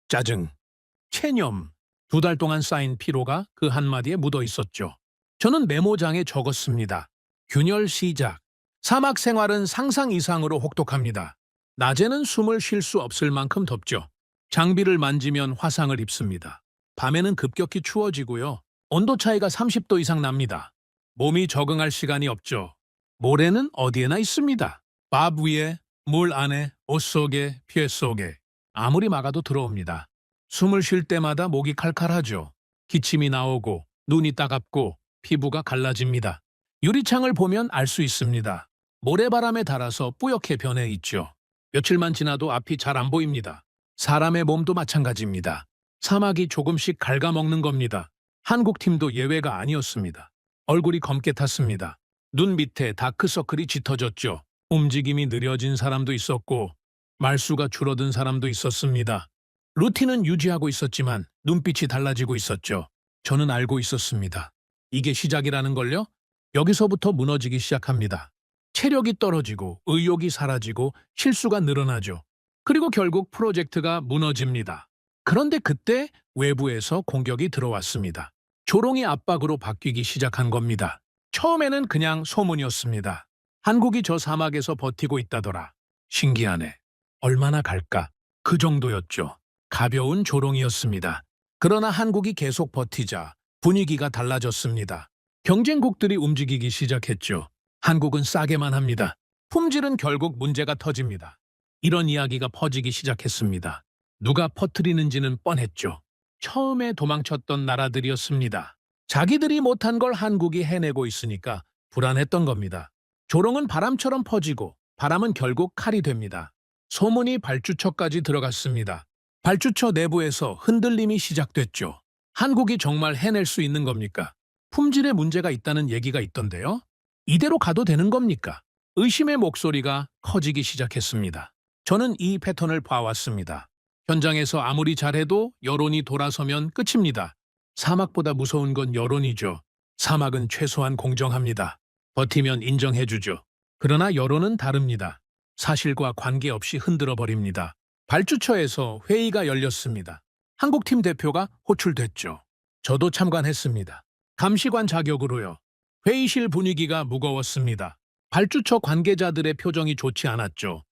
짜증, 체념, 2달 동안 쌓인 피로가 그 한마디에 묻어 있었죠. 저는 메모장에 적었습니다. 균열 시작. 사막 생활은 상상 이상으로 혹독합니다. 낮에는 숨을 쉴 수 없을 만큼 덥죠. 장비를 만지면 화상을 입습니다. 밤에는 급격히 추워지고요. 온도 차이가 30도 이상 납니다. 몸이 적응할 시간이 없죠. 모래는 어디에나 있습니다. 밥 위에, 물 안에, 옷 속에, 피 속에. 아무리 막아도 들어옵니다. 숨을 쉴 때마다 목이 칼칼하죠. 기침이 나오고 눈이 따갑고 피부가 갈라집니다. 유리창을 보면 알 수 있습니다. 모래바람에 닳아서 뿌옇게 변해 있죠. 며칠만 지나도 앞이 잘 안 보입니다. 사람의 몸도 마찬가지입니다. 사막이 조금씩 갉아먹는 겁니다. 한국 팀도 예외가 아니었습니다. 얼굴이 검게 탔습니다. 눈 밑에 다크서클이 짙어졌죠. 움직임이 느려진 사람도 있었고 말수가 줄어든 사람도 있었습니다. 루틴은 유지하고 있었지만 눈빛이 달라지고 있었죠. 저는 알고 있었습니다. 이게 시작이라는 걸요? 여기서부터 무너지기 시작합니다. 체력이 떨어지고 의욕이 사라지고 실수가 늘어나죠. 그리고 결국 프로젝트가 무너집니다. 그런데 그때 외부에서 공격이 들어왔습니다. 조롱이 압박으로 바뀌기 시작한 겁니다. 처음에는 그냥 소문이었습니다. 한국이 저 사막에서 버티고 있다더라. 신기하네. 얼마나 갈까? 그 정도였죠. 가벼운 조롱이었습니다. 그러나 한국이 계속 버티자 분위기가 달라졌습니다. 경쟁국들이 움직이기 시작했죠. 한국은 싸게만 합니다. 품질은 결국 문제가 터집니다. 이런 이야기가 퍼지기 시작했습니다. 누가 퍼뜨리는지는 뻔했죠. 처음에 도망쳤던 나라들이었습니다. 자기들이 못한 걸 한국이 해내고 있으니까 불안했던 겁니다. 조롱은 바람처럼 퍼지고 바람은 결국 칼이 됩니다. 소문이 발주처까지 들어갔습니다. 발주처 내부에서 흔들림이 시작됐죠. 한국이 정말 해낼 수 있는 겁니까? 품질에 문제가 있다는 얘기가 있던데요. 이대로 가도 되는 겁니까? 의심의 목소리가 커지기 시작했습니다. 저는 이 패턴을 봐왔습니다. 현장에서 아무리 잘해도 여론이 돌아서면 끝입니다. 사막보다 무서운 건 여론이죠. 사막은 최소한 공정합니다. 버티면 인정해주죠. 그러나 여론은 다릅니다. 사실과 관계없이 흔들어버립니다. 발주처에서 회의가 열렸습니다. 한국팀 대표가 호출됐죠. 저도 참관했습니다. 감시관 자격으로요. 회의실 분위기가 무거웠습니다. 발주처 관계자들의 표정이 좋지 않았죠.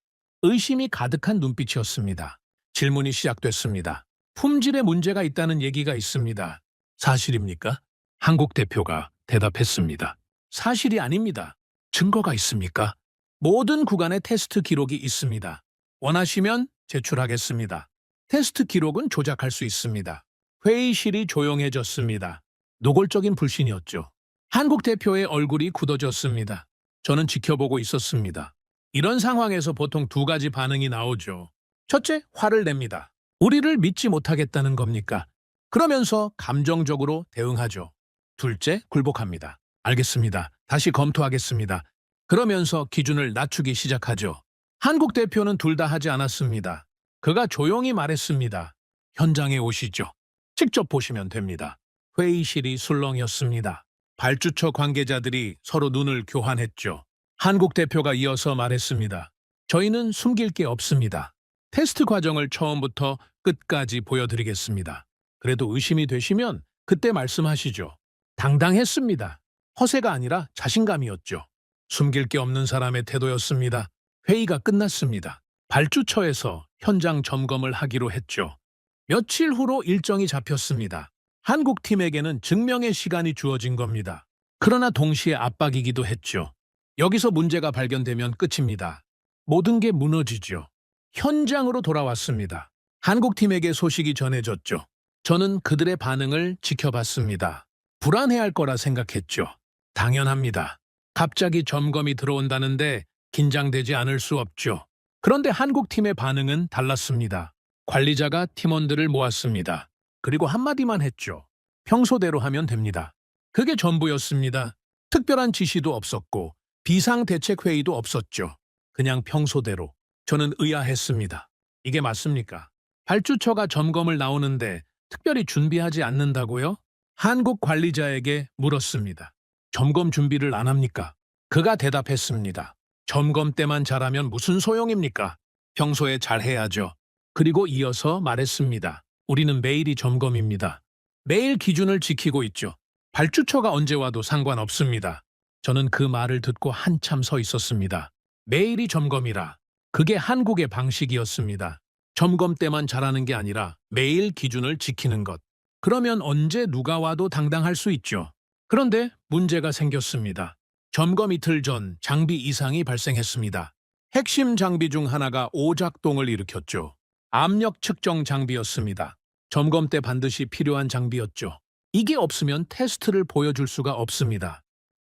의심이 가득한 눈빛이었습니다. 질문이 시작됐습니다. 품질에 문제가 있다는 얘기가 있습니다. 사실입니까? 한국 대표가 대답했습니다. 사실이 아닙니다. 증거가 있습니까? 모든 구간의 테스트 기록이 있습니다. 원하시면 제출하겠습니다. 테스트 기록은 조작할 수 있습니다. 회의실이 조용해졌습니다. 노골적인 불신이었죠. 한국 대표의 얼굴이 굳어졌습니다. 저는 지켜보고 있었습니다. 이런 상황에서 보통 두 가지 반응이 나오죠. 첫째, 화를 냅니다. 우리를 믿지 못하겠다는 겁니까? 그러면서 감정적으로 대응하죠. 둘째, 굴복합니다. 알겠습니다. 다시 검토하겠습니다. 그러면서 기준을 낮추기 시작하죠. 한국 대표는 둘 다 하지 않았습니다. 그가 조용히 말했습니다. 현장에 오시죠. 직접 보시면 됩니다. 회의실이 술렁이었습니다. 발주처 관계자들이 서로 눈을 교환했죠. 한국 대표가 이어서 말했습니다. 저희는 숨길 게 없습니다. 테스트 과정을 처음부터 끝까지 보여드리겠습니다. 그래도 의심이 되시면 그때 말씀하시죠. 당당했습니다. 허세가 아니라 자신감이었죠. 숨길 게 없는 사람의 태도였습니다. 회의가 끝났습니다. 발주처에서 현장 점검을 하기로 했죠. 며칠 후로 일정이 잡혔습니다. 한국 팀에게는 증명의 시간이 주어진 겁니다. 그러나 동시에 압박이기도 했죠. 여기서 문제가 발견되면 끝입니다. 모든 게 무너지죠. 현장으로 돌아왔습니다. 한국 팀에게 소식이 전해졌죠. 저는 그들의 반응을 지켜봤습니다. 불안해할 거라 생각했죠. 당연합니다. 갑자기 점검이 들어온다는데 긴장되지 않을 수 없죠. 그런데 한국 팀의 반응은 달랐습니다. 관리자가 팀원들을 모았습니다. 그리고 한마디만 했죠. 평소대로 하면 됩니다. 그게 전부였습니다. 특별한 지시도 없었고 비상대책회의도 없었죠. 그냥 평소대로. 저는 의아했습니다. 이게 맞습니까? 발주처가 점검을 나오는데 특별히 준비하지 않는다고요? 한국 관리자에게 물었습니다. 점검 준비를 안 합니까? 그가 대답했습니다. 점검 때만 잘하면 무슨 소용입니까? 평소에 잘해야죠. 그리고 이어서 말했습니다. 우리는 매일이 점검입니다. 매일 기준을 지키고 있죠. 발주처가 언제 와도 상관없습니다. 저는 그 말을 듣고 한참 서 있었습니다. 매일이 점검이라. 그게 한국의 방식이었습니다. 점검 때만 잘하는 게 아니라 매일 기준을 지키는 것. 그러면 언제 누가 와도 당당할 수 있죠. 그런데 문제가 생겼습니다. 점검 이틀 전 장비 이상이 발생했습니다. 핵심 장비 중 하나가 오작동을 일으켰죠. 압력 측정 장비였습니다. 점검 때 반드시 필요한 장비였죠. 이게 없으면 테스트를 보여줄 수가 없습니다.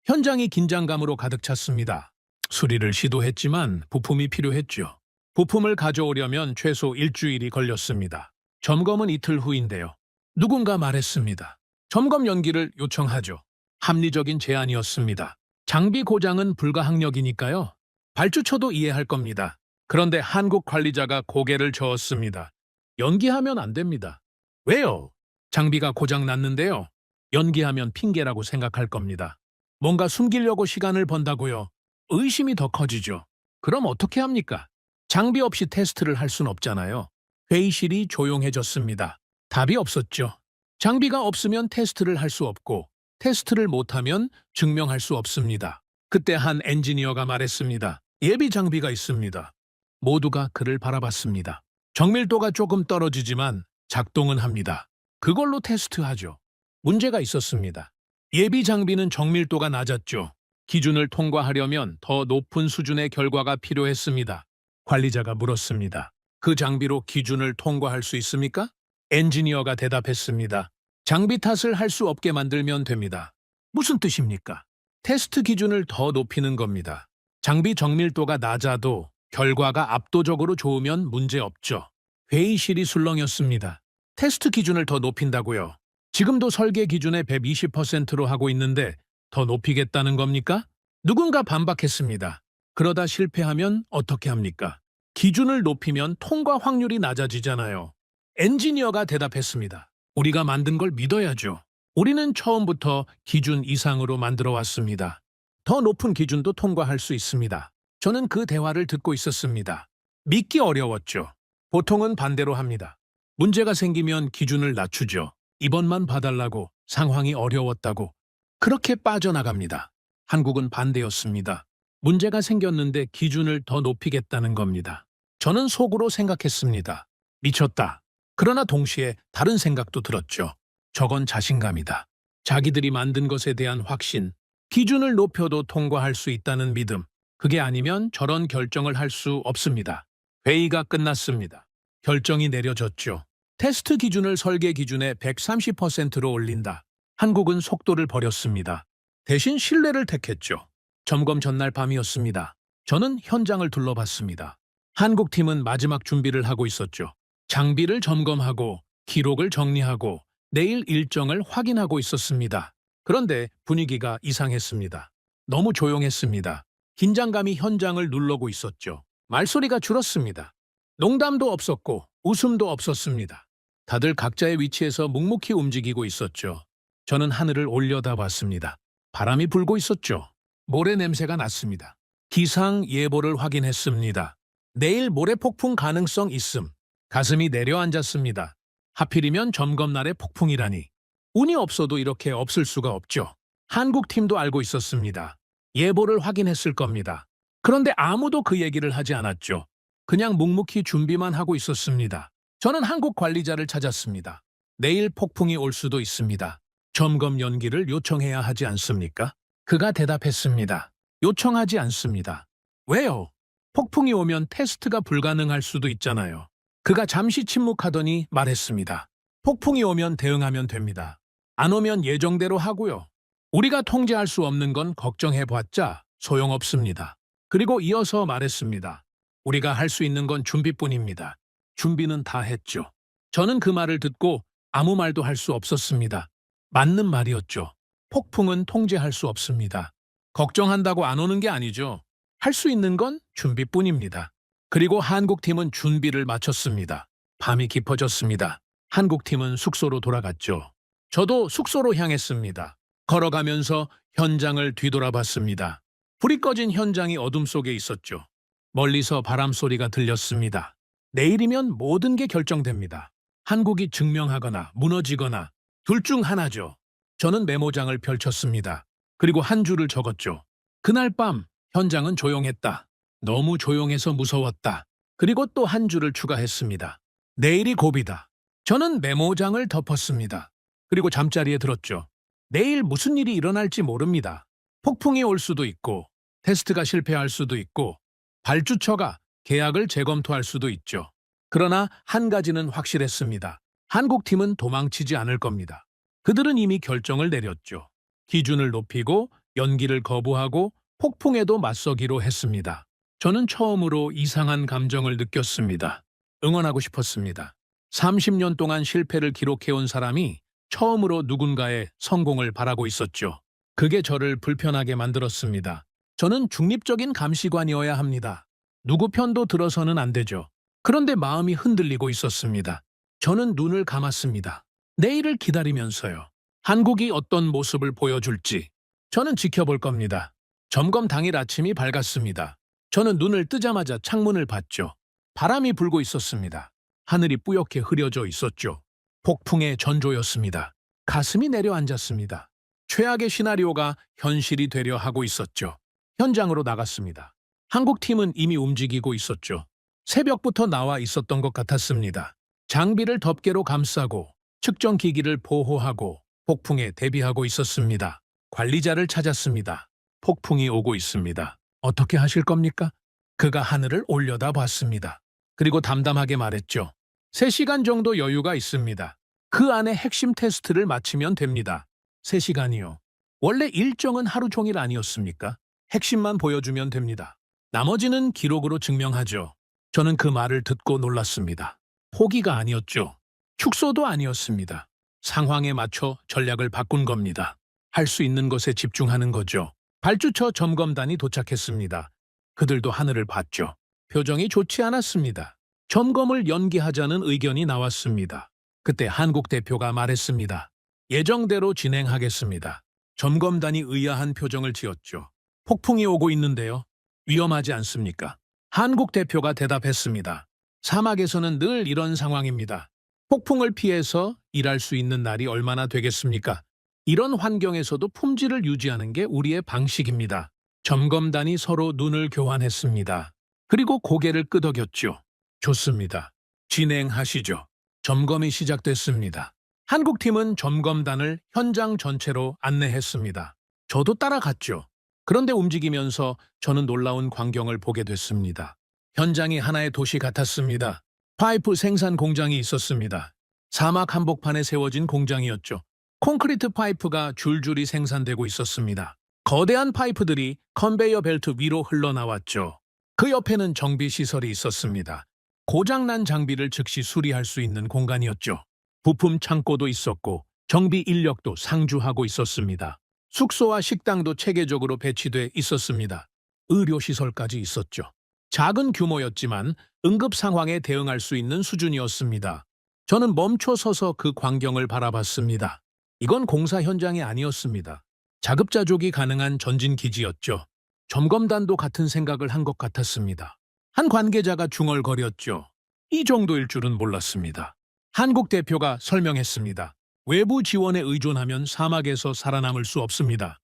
현장이 긴장감으로 가득 찼습니다. 수리를 시도했지만 부품이 필요했죠. 부품을 가져오려면 최소 일주일이 걸렸습니다. 점검은 이틀 후인데요. 누군가 말했습니다. 점검 연기를 요청하죠. 합리적인 제안이었습니다. 장비 고장은 불가항력이니까요. 발주처도 이해할 겁니다. 그런데 한국 관리자가 고개를 저었습니다. 연기하면 안 됩니다. 왜요? 장비가 고장 났는데요. 연기하면 핑계라고 생각할 겁니다. 뭔가 숨기려고 시간을 번다고요. 의심이 더 커지죠. 그럼 어떻게 합니까? 장비 없이 테스트를 할 순 없잖아요. 회의실이 조용해졌습니다. 답이 없었죠. 장비가 없으면 테스트를 할 수 없고 테스트를 못하면 증명할 수 없습니다. 그때 한 엔지니어가 말했습니다. 예비 장비가 있습니다. 모두가 그를 바라봤습니다. 정밀도가 조금 떨어지지만 작동은 합니다. 그걸로 테스트하죠. 문제가 있었습니다. 예비 장비는 정밀도가 낮았죠. 기준을 통과하려면 더 높은 수준의 결과가 필요했습니다. 관리자가 물었습니다. 그 장비로 기준을 통과할 수 있습니까? 엔지니어가 대답했습니다. 장비 탓을 할 수 없게 만들면 됩니다. 무슨 뜻입니까? 테스트 기준을 더 높이는 겁니다. 장비 정밀도가 낮아도 결과가 압도적으로 좋으면 문제 없죠. 회의실이 술렁였습니다. 테스트 기준을 더 높인다고요? 지금도 설계 기준의 120%로 하고 있는데 더 높이겠다는 겁니까? 누군가 반박했습니다. 그러다 실패하면 어떻게 합니까? 기준을 높이면 통과 확률이 낮아지잖아요. 엔지니어가 대답했습니다. 우리가 만든 걸 믿어야죠. 우리는 처음부터 기준 이상으로 만들어 왔습니다. 더 높은 기준도 통과할 수 있습니다. 저는 그 대화를 듣고 있었습니다. 믿기 어려웠죠. 보통은 반대로 합니다. 문제가 생기면 기준을 낮추죠. 이번만 봐달라고, 상황이 어려웠다고. 그렇게 빠져나갑니다. 한국은 반대였습니다. 문제가 생겼는데 기준을 더 높이겠다는 겁니다. 저는 속으로 생각했습니다. 미쳤다. 그러나 동시에 다른 생각도 들었죠. 저건 자신감이다. 자기들이 만든 것에 대한 확신, 기준을 높여도 통과할 수 있다는 믿음. 그게 아니면 저런 결정을 할 수 없습니다. 회의가 끝났습니다. 결정이 내려졌죠. 테스트 기준을 설계 기준의 130%로 올린다. 한국은 속도를 버렸습니다. 대신 신뢰를 택했죠. 점검 전날 밤이었습니다. 저는 현장을 둘러봤습니다. 한국 팀은 마지막 준비를 하고 있었죠. 장비를 점검하고 기록을 정리하고 내일 일정을 확인하고 있었습니다. 그런데 분위기가 이상했습니다. 너무 조용했습니다. 긴장감이 현장을 눌러고 있었죠. 말소리가 줄었습니다. 농담도 없었고 웃음도 없었습니다. 다들 각자의 위치에서 묵묵히 움직이고 있었죠. 저는 하늘을 올려다봤습니다. 바람이 불고 있었죠. 모래 냄새가 났습니다. 기상 예보를 확인했습니다. 내일 모래 폭풍 가능성 있음. 가슴이 내려앉았습니다. 하필이면 점검날에 폭풍이라니. 운이 없어도 이렇게 없을 수가 없죠. 한국 팀도 알고 있었습니다. 예보를 확인했을 겁니다. 그런데 아무도 그 얘기를 하지 않았죠. 그냥 묵묵히 준비만 하고 있었습니다. 저는 한국 관리자를 찾았습니다. 내일 폭풍이 올 수도 있습니다. 점검 연기를 요청해야 하지 않습니까? 그가 대답했습니다. 요청하지 않습니다. 왜요? 폭풍이 오면 테스트가 불가능할 수도 있잖아요. 그가 잠시 침묵하더니 말했습니다. 폭풍이 오면 대응하면 됩니다. 안 오면 예정대로 하고요. 우리가 통제할 수 없는 건 걱정해봤자 소용없습니다. 그리고 이어서 말했습니다. 우리가 할 수 있는 건 준비뿐입니다. 준비는 다 했죠. 저는 그 말을 듣고 아무 말도 할 수 없었습니다. 맞는 말이었죠. 폭풍은 통제할 수 없습니다. 걱정한다고 안 오는 게 아니죠. 할 수 있는 건 준비뿐입니다. 그리고 한국팀은 준비를 마쳤습니다. 밤이 깊어졌습니다. 한국팀은 숙소로 돌아갔죠. 저도 숙소로 향했습니다. 걸어가면서 현장을 뒤돌아봤습니다. 불이 꺼진 현장이 어둠 속에 있었죠. 멀리서 바람 소리가 들렸습니다. 내일이면 모든 게 결정됩니다. 한국이 증명하거나 무너지거나 둘 중 하나죠. 저는 메모장을 펼쳤습니다. 그리고 한 줄을 적었죠. 그날 밤 현장은 조용했다. 너무 조용해서 무서웠다. 그리고 또 한 줄을 추가했습니다. 내일이 고비다. 저는 메모장을 덮었습니다. 그리고 잠자리에 들었죠. 내일 무슨 일이 일어날지 모릅니다. 폭풍이 올 수도 있고 테스트가 실패할 수도 있고 발주처가 계약을 재검토할 수도 있죠. 그러나 한 가지는 확실했습니다. 한국팀은 도망치지 않을 겁니다. 그들은 이미 결정을 내렸죠. 기준을 높이고 연기를 거부하고 폭풍에도 맞서기로 했습니다. 저는 처음으로 이상한 감정을 느꼈습니다. 응원하고 싶었습니다. 30년 동안 실패를 기록해온 사람이 처음으로 누군가의 성공을 바라고 있었죠. 그게 저를 불편하게 만들었습니다. 저는 중립적인 감시관이어야 합니다. 누구 편도 들어서는 안 되죠. 그런데 마음이 흔들리고 있었습니다. 저는 눈을 감았습니다. 내일을 기다리면서요. 한국이 어떤 모습을 보여줄지 저는 지켜볼 겁니다. 점검 당일 아침이 밝았습니다. 저는 눈을 뜨자마자 창문을 봤죠. 바람이 불고 있었습니다. 하늘이 뿌옇게 흐려져 있었죠. 폭풍의 전조였습니다. 가슴이 내려앉았습니다. 최악의 시나리오가 현실이 되려 하고 있었죠. 현장으로 나갔습니다. 한국 팀은 이미 움직이고 있었죠. 새벽부터 나와 있었던 것 같았습니다. 장비를 덮개로 감싸고 측정 기기를 보호하고 폭풍에 대비하고 있었습니다. 관리자를 찾았습니다. 폭풍이 오고 있습니다. 어떻게 하실 겁니까? 그가 하늘을 올려다 봤습니다. 그리고 담담하게 말했죠. 3시간 정도 여유가 있습니다. 그 안에 핵심 테스트를 마치면 됩니다. 3시간이요. 원래 일정은 하루 종일 아니었습니까? 핵심만 보여주면 됩니다. 나머지는 기록으로 증명하죠. 저는 그 말을 듣고 놀랐습니다. 포기가 아니었죠. 축소도 아니었습니다. 상황에 맞춰 전략을 바꾼 겁니다. 할 수 있는 것에 집중하는 거죠. 발주처 점검단이 도착했습니다. 그들도 하늘을 봤죠. 표정이 좋지 않았습니다. 점검을 연기하자는 의견이 나왔습니다. 그때 한국 대표가 말했습니다. 예정대로 진행하겠습니다. 점검단이 의아한 표정을 지었죠. 폭풍이 오고 있는데요. 위험하지 않습니까? 한국 대표가 대답했습니다. 사막에서는 늘 이런 상황입니다. 폭풍을 피해서 일할 수 있는 날이 얼마나 되겠습니까? 이런 환경에서도 품질을 유지하는 게 우리의 방식입니다. 점검단이 서로 눈을 교환했습니다. 그리고 고개를 끄덕였죠. 좋습니다. 진행하시죠. 점검이 시작됐습니다. 한국팀은 점검단을 현장 전체로 안내했습니다. 저도 따라갔죠. 그런데 움직이면서 저는 놀라운 광경을 보게 됐습니다. 현장이 하나의 도시 같았습니다. 파이프 생산 공장이 있었습니다. 사막 한복판에 세워진 공장이었죠. 콘크리트 파이프가 줄줄이 생산되고 있었습니다. 거대한 파이프들이 컨베이어 벨트 위로 흘러나왔죠. 그 옆에는 정비 시설이 있었습니다. 고장난 장비를 즉시 수리할 수 있는 공간이었죠. 부품 창고도 있었고 정비 인력도 상주하고 있었습니다. 숙소와 식당도 체계적으로 배치돼 있었습니다. 의료시설까지 있었죠. 작은 규모였지만 응급 상황에 대응할 수 있는 수준이었습니다. 저는 멈춰 서서 그 광경을 바라봤습니다. 이건 공사 현장이 아니었습니다. 자급자족이 가능한 전진기지였죠. 점검단도 같은 생각을 한 것 같았습니다. 한 관계자가 중얼거렸죠. 이 정도일 줄은 몰랐습니다. 한국 대표가 설명했습니다. 외부 지원에 의존하면 사막에서 살아남을 수 없습니다.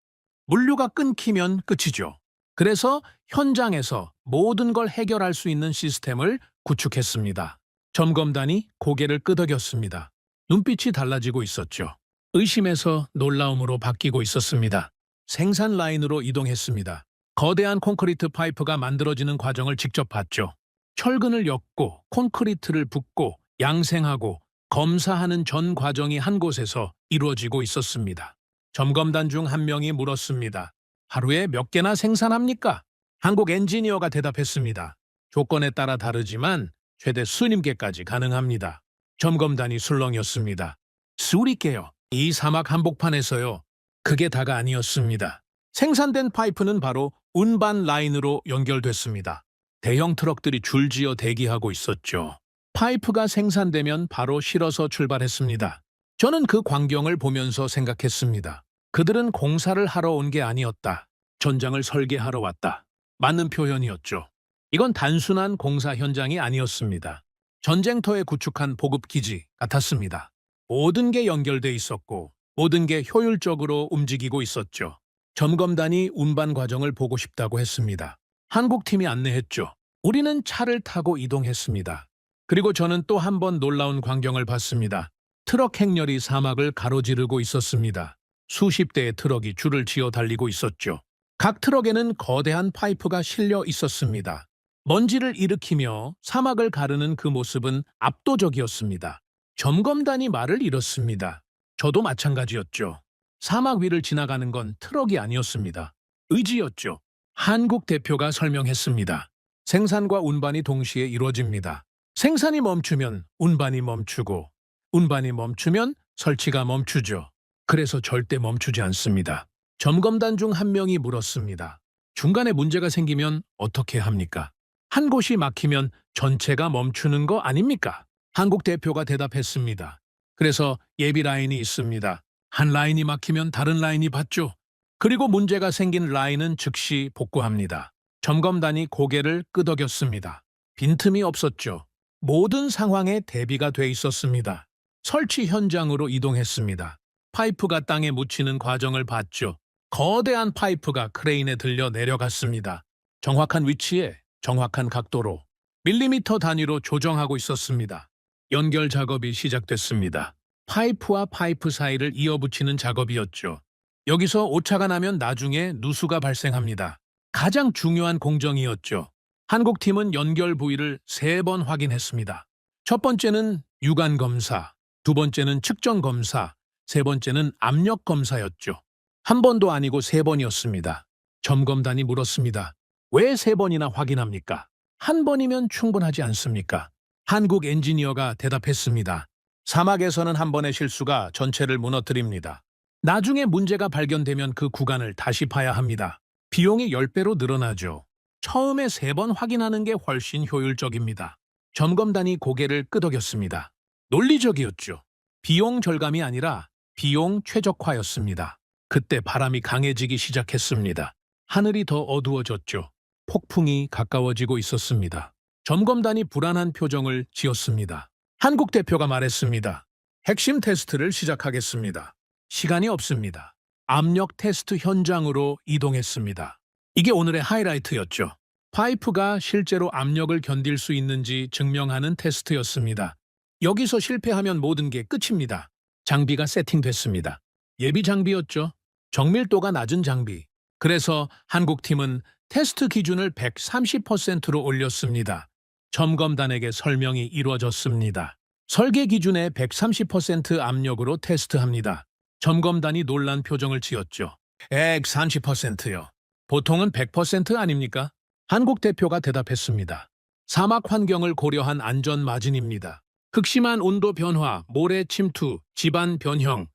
물류가 끊기면 끝이죠. 그래서 현장에서 모든 걸 해결할 수 있는 시스템을 구축했습니다. 점검단이 고개를 끄덕였습니다. 눈빛이 달라지고 있었죠. 의심에서 놀라움으로 바뀌고 있었습니다. 생산 라인으로 이동했습니다. 거대한 콘크리트 파이프가 만들어지는 과정을 직접 봤죠. 철근을 엮고 콘크리트를 붓고 양생하고 검사하는 전 과정이 한 곳에서 이루어지고 있었습니다. 점검단 중 한 명이 물었습니다. 하루에 몇 개나 생산합니까? 한국 엔지니어가 대답했습니다. 조건에 따라 다르지만 최대 수십 개까지 가능합니다. 점검단이 술렁였습니다. 수리 개요. 이 사막 한복판에서요. 그게 다가 아니었습니다. 생산된 파이프는 바로 운반 라인으로 연결됐습니다. 대형 트럭들이 줄지어 대기하고 있었죠. 파이프가 생산되면 바로 실어서 출발했습니다. 저는 그 광경을 보면서 생각했습니다. 그들은 공사를 하러 온 게 아니었다. 전장을 설계하러 왔다. 맞는 표현이었죠. 이건 단순한 공사 현장이 아니었습니다. 전쟁터에 구축한 보급기지 같았습니다. 모든 게 연결돼 있었고 모든 게 효율적으로 움직이고 있었죠. 점검단이 운반 과정을 보고 싶다고 했습니다. 한국팀이 안내했죠. 우리는 차를 타고 이동했습니다. 그리고 저는 또 한 번 놀라운 광경을 봤습니다. 트럭 행렬이 사막을 가로지르고 있었습니다. 수십 대의 트럭이 줄을 지어 달리고 있었죠. 각 트럭에는 거대한 파이프가 실려 있었습니다. 먼지를 일으키며 사막을 가르는 그 모습은 압도적이었습니다. 점검단이 말을 잃었습니다. 저도 마찬가지였죠. 사막 위를 지나가는 건 트럭이 아니었습니다. 의지였죠. 한국 대표가 설명했습니다. 생산과 운반이 동시에 이루어집니다. 생산이 멈추면 운반이 멈추고, 운반이 멈추면 설치가 멈추죠. 그래서 절대 멈추지 않습니다. 점검단 중 한 명이 물었습니다. 중간에 문제가 생기면 어떻게 합니까? 한 곳이 막히면 전체가 멈추는 거 아닙니까? 한국 대표가 대답했습니다. 그래서 예비 라인이 있습니다. 한 라인이 막히면 다른 라인이 받죠. 그리고 문제가 생긴 라인은 즉시 복구합니다. 점검단이 고개를 끄덕였습니다. 빈틈이 없었죠. 모든 상황에 대비가 돼 있었습니다. 설치 현장으로 이동했습니다. 파이프가 땅에 묻히는 과정을 봤죠. 거대한 파이프가 크레인에 들려 내려갔습니다. 정확한 위치에 정확한 각도로 밀리미터 단위로 조정하고 있었습니다. 연결 작업이 시작됐습니다. 파이프와 파이프 사이를 이어붙이는 작업이었죠. 여기서 오차가 나면 나중에 누수가 발생합니다. 가장 중요한 공정이었죠. 한국팀은 연결 부위를 3번 확인했습니다. 첫 번째는 유관 검사, 두 번째는 측정 검사, 세 번째는 압력 검사였죠. 한 번도 아니고 3번이었습니다. 점검단이 물었습니다. 왜 3번이나 확인합니까? 한 번이면 충분하지 않습니까? 한국 엔지니어가 대답했습니다. 사막에서는 한 번의 실수가 전체를 무너뜨립니다. 나중에 문제가 발견되면 그 구간을 다시 파야 합니다. 비용이 10배로 늘어나죠. 처음에 3번 확인하는 게 훨씬 효율적입니다. 점검단이 고개를 끄덕였습니다. 논리적이었죠. 비용 절감이 아니라 비용 최적화였습니다. 그때 바람이 강해지기 시작했습니다. 하늘이 더 어두워졌죠. 폭풍이 가까워지고 있었습니다. 점검단이 불안한 표정을 지었습니다. 한국 대표가 말했습니다. 핵심 테스트를 시작하겠습니다. 시간이 없습니다. 압력 테스트 현장으로 이동했습니다. 이게 오늘의 하이라이트였죠. 파이프가 실제로 압력을 견딜 수 있는지 증명하는 테스트였습니다. 여기서 실패하면 모든 게 끝입니다. 장비가 세팅됐습니다. 예비 장비였죠. 정밀도가 낮은 장비. 그래서 한국팀은 테스트 기준을 130%로 올렸습니다. 점검단에게 설명이 이루어졌습니다. 설계 기준의 130% 압력으로 테스트합니다. 점검단이 놀란 표정을 지었죠. 130%요. 보통은 100% 아닙니까? 한국 대표가 대답했습니다. 사막 환경을 고려한 안전 마진입니다. 극심한 온도 변화, 모래 침투, 지반 변형,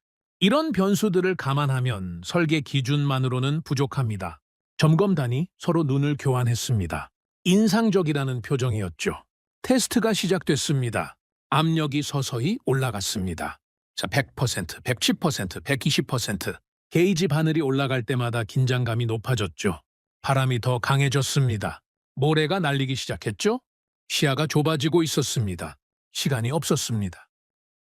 이런 변수들을 감안하면 설계 기준만으로는 부족합니다. 점검단이 서로 눈을 교환했습니다. 인상적이라는 표정이었죠. 테스트가 시작됐습니다. 압력이 서서히 올라갔습니다. 자, 100%, 110%, 120%. 게이지 바늘이 올라갈 때마다 긴장감이 높아졌죠. 바람이 더 강해졌습니다. 모래가 날리기 시작했죠. 시야가 좁아지고 있었습니다. 시간이 없었습니다.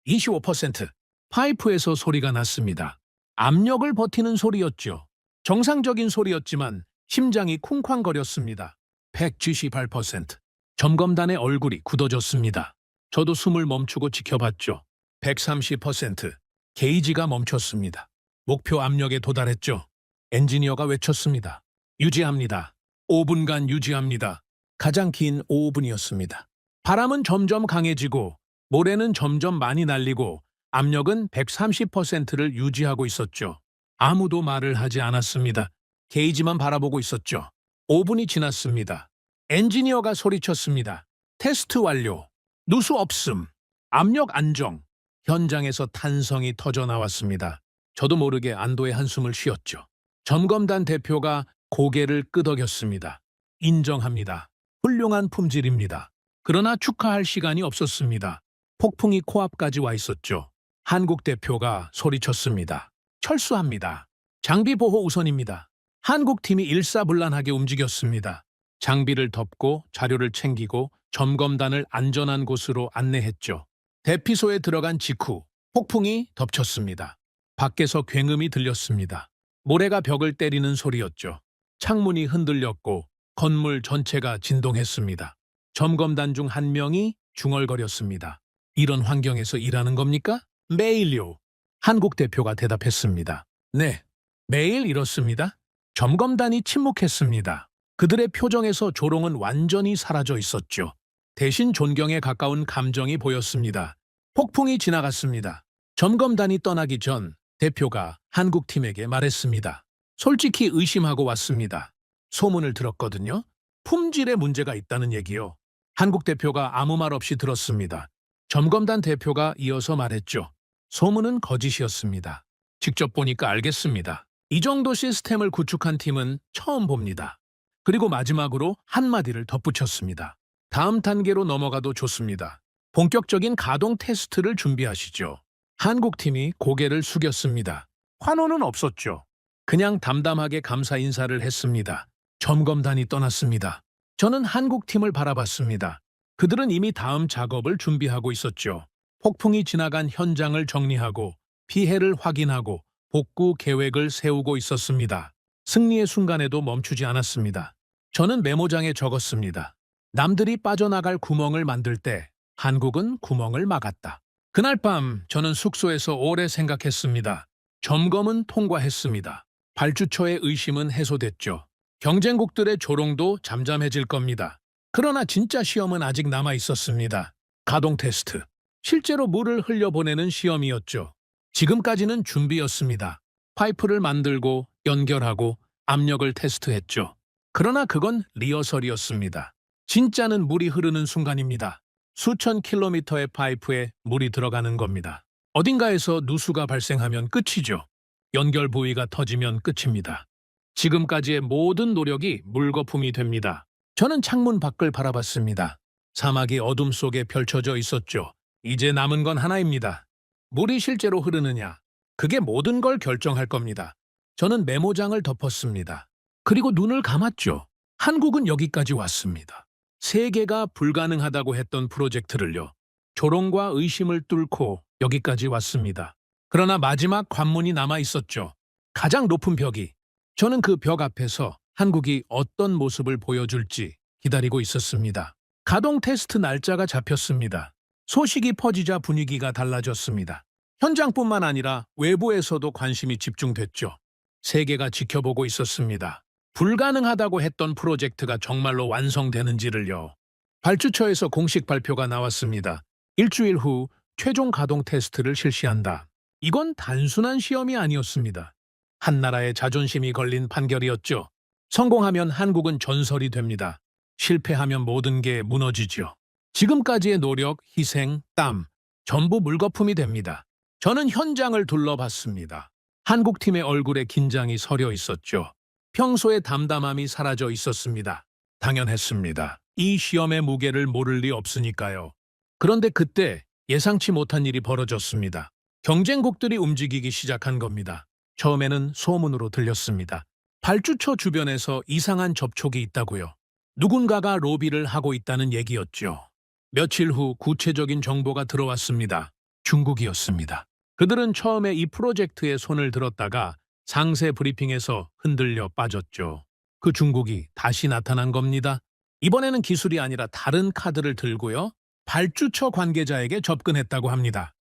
25%. 파이프에서 소리가 났습니다. 압력을 버티는 소리였죠. 정상적인 소리였지만 심장이 쿵쾅거렸습니다. 178%. 점검단의 얼굴이 굳어졌습니다. 저도 숨을 멈추고 지켜봤죠. 130%. 게이지가 멈췄습니다. 목표 압력에 도달했죠. 엔지니어가 외쳤습니다. 유지합니다. 5분간 유지합니다. 가장 긴 5분이었습니다. 바람은 점점 강해지고 모래는 점점 많이 날리고 압력은 130%를 유지하고 있었죠. 아무도 말을 하지 않았습니다. 게이지만 바라보고 있었죠. 5분이 지났습니다. 엔지니어가 소리쳤습니다. 테스트 완료. 누수 없음. 압력 안정. 현장에서 탄성이 터져 나왔습니다. 저도 모르게 안도의 한숨을 쉬었죠. 점검단 대표가 고개를 끄덕였습니다. 인정합니다. 훌륭한 품질입니다. 그러나 축하할 시간이 없었습니다. 폭풍이 코앞까지 와 있었죠. 한국 대표가 소리쳤습니다. 철수합니다. 장비 보호 우선입니다. 한국팀이 일사불란하게 움직였습니다. 장비를 덮고 자료를 챙기고 점검단을 안전한 곳으로 안내했죠. 대피소에 들어간 직후 폭풍이 덮쳤습니다. 밖에서 굉음이 들렸습니다. 모래가 벽을 때리는 소리였죠. 창문이 흔들렸고 건물 전체가 진동했습니다. 점검단 중 한 명이 중얼거렸습니다. 이런 환경에서 일하는 겁니까? 매일요. 한국 대표가 대답했습니다. 네, 매일 이렇습니다. 점검단이 침묵했습니다. 그들의 표정에서 조롱은 완전히 사라져 있었죠. 대신 존경에 가까운 감정이 보였습니다. 폭풍이 지나갔습니다. 점검단이 떠나기 전 대표가 한국팀에게 말했습니다. 솔직히 의심하고 왔습니다. 소문을 들었거든요. 품질에 문제가 있다는 얘기요. 한국 대표가 아무 말 없이 들었습니다. 점검단 대표가 이어서 말했죠. 소문은 거짓이었습니다. 직접 보니까 알겠습니다. 이 정도 시스템을 구축한 팀은 처음 봅니다. 그리고 마지막으로 한마디를 덧붙였습니다. 다음 단계로 넘어가도 좋습니다. 본격적인 가동 테스트를 준비하시죠. 한국팀이 고개를 숙였습니다. 환호는 없었죠. 그냥 담담하게 감사 인사를 했습니다. 점검단이 떠났습니다. 저는 한국팀을 바라봤습니다. 그들은 이미 다음 작업을 준비하고 있었죠. 폭풍이 지나간 현장을 정리하고 피해를 확인하고 복구 계획을 세우고 있었습니다. 승리의 순간에도 멈추지 않았습니다. 저는 메모장에 적었습니다. 남들이 빠져나갈 구멍을 만들 때 한국은 구멍을 막았다. 그날 밤 저는 숙소에서 오래 생각했습니다. 점검은 통과했습니다. 발주처의 의심은 해소됐죠. 경쟁국들의 조롱도 잠잠해질 겁니다. 그러나 진짜 시험은 아직 남아 있었습니다. 가동 테스트. 실제로 물을 흘려보내는 시험이었죠. 지금까지는 준비였습니다. 파이프를 만들고 연결하고 압력을 테스트했죠. 그러나 그건 리허설이었습니다. 진짜는 물이 흐르는 순간입니다. 수천 킬로미터의 파이프에 물이 들어가는 겁니다. 어딘가에서 누수가 발생하면 끝이죠. 연결 부위가 터지면 끝입니다. 지금까지의 모든 노력이 물거품이 됩니다. 저는 창문 밖을 바라봤습니다. 사막이 어둠 속에 펼쳐져 있었죠. 이제 남은 건 하나입니다. 물이 실제로 흐르느냐. 그게 모든 걸 결정할 겁니다. 저는 메모장을 덮었습니다. 그리고 눈을 감았죠. 한국은 여기까지 왔습니다. 세계가 불가능하다고 했던 프로젝트를요. 조롱과 의심을 뚫고 여기까지 왔습니다. 그러나 마지막 관문이 남아 있었죠. 가장 높은 벽이. 저는 그 벽 앞에서 한국이 어떤 모습을 보여줄지 기다리고 있었습니다. 가동 테스트 날짜가 잡혔습니다. 소식이 퍼지자 분위기가 달라졌습니다. 현장뿐만 아니라 외부에서도 관심이 집중됐죠. 세계가 지켜보고 있었습니다. 불가능하다고 했던 프로젝트가 정말로 완성되는지를요. 발주처에서 공식 발표가 나왔습니다. 일주일 후 최종 가동 테스트를 실시한다. 이건 단순한 시험이 아니었습니다. 한 나라의 자존심이 걸린 판결이었죠. 성공하면 한국은 전설이 됩니다. 실패하면 모든 게 무너지죠. 지금까지의 노력, 희생, 땀, 전부 물거품이 됩니다. 저는 현장을 둘러봤습니다. 한국팀의 얼굴에 긴장이 서려 있었죠. 평소의 담담함이 사라져 있었습니다. 당연했습니다. 이 시험의 무게를 모를 리 없으니까요. 그런데 그때 예상치 못한 일이 벌어졌습니다. 경쟁국들이 움직이기 시작한 겁니다. 처음에는 소문으로 들렸습니다. 발주처 주변에서 이상한 접촉이 있다고요. 누군가가 로비를 하고 있다는 얘기였죠. 며칠 후 구체적인 정보가 들어왔습니다. 중국이었습니다. 그들은 처음에 이 프로젝트에 손을 들었다가 상세 브리핑에서 흔들려 빠졌죠. 그 중국이 다시 나타난 겁니다. 이번에는 기술이 아니라 다른 카드를 들고요. 발주처 관계자에게 접근했다고 합니다.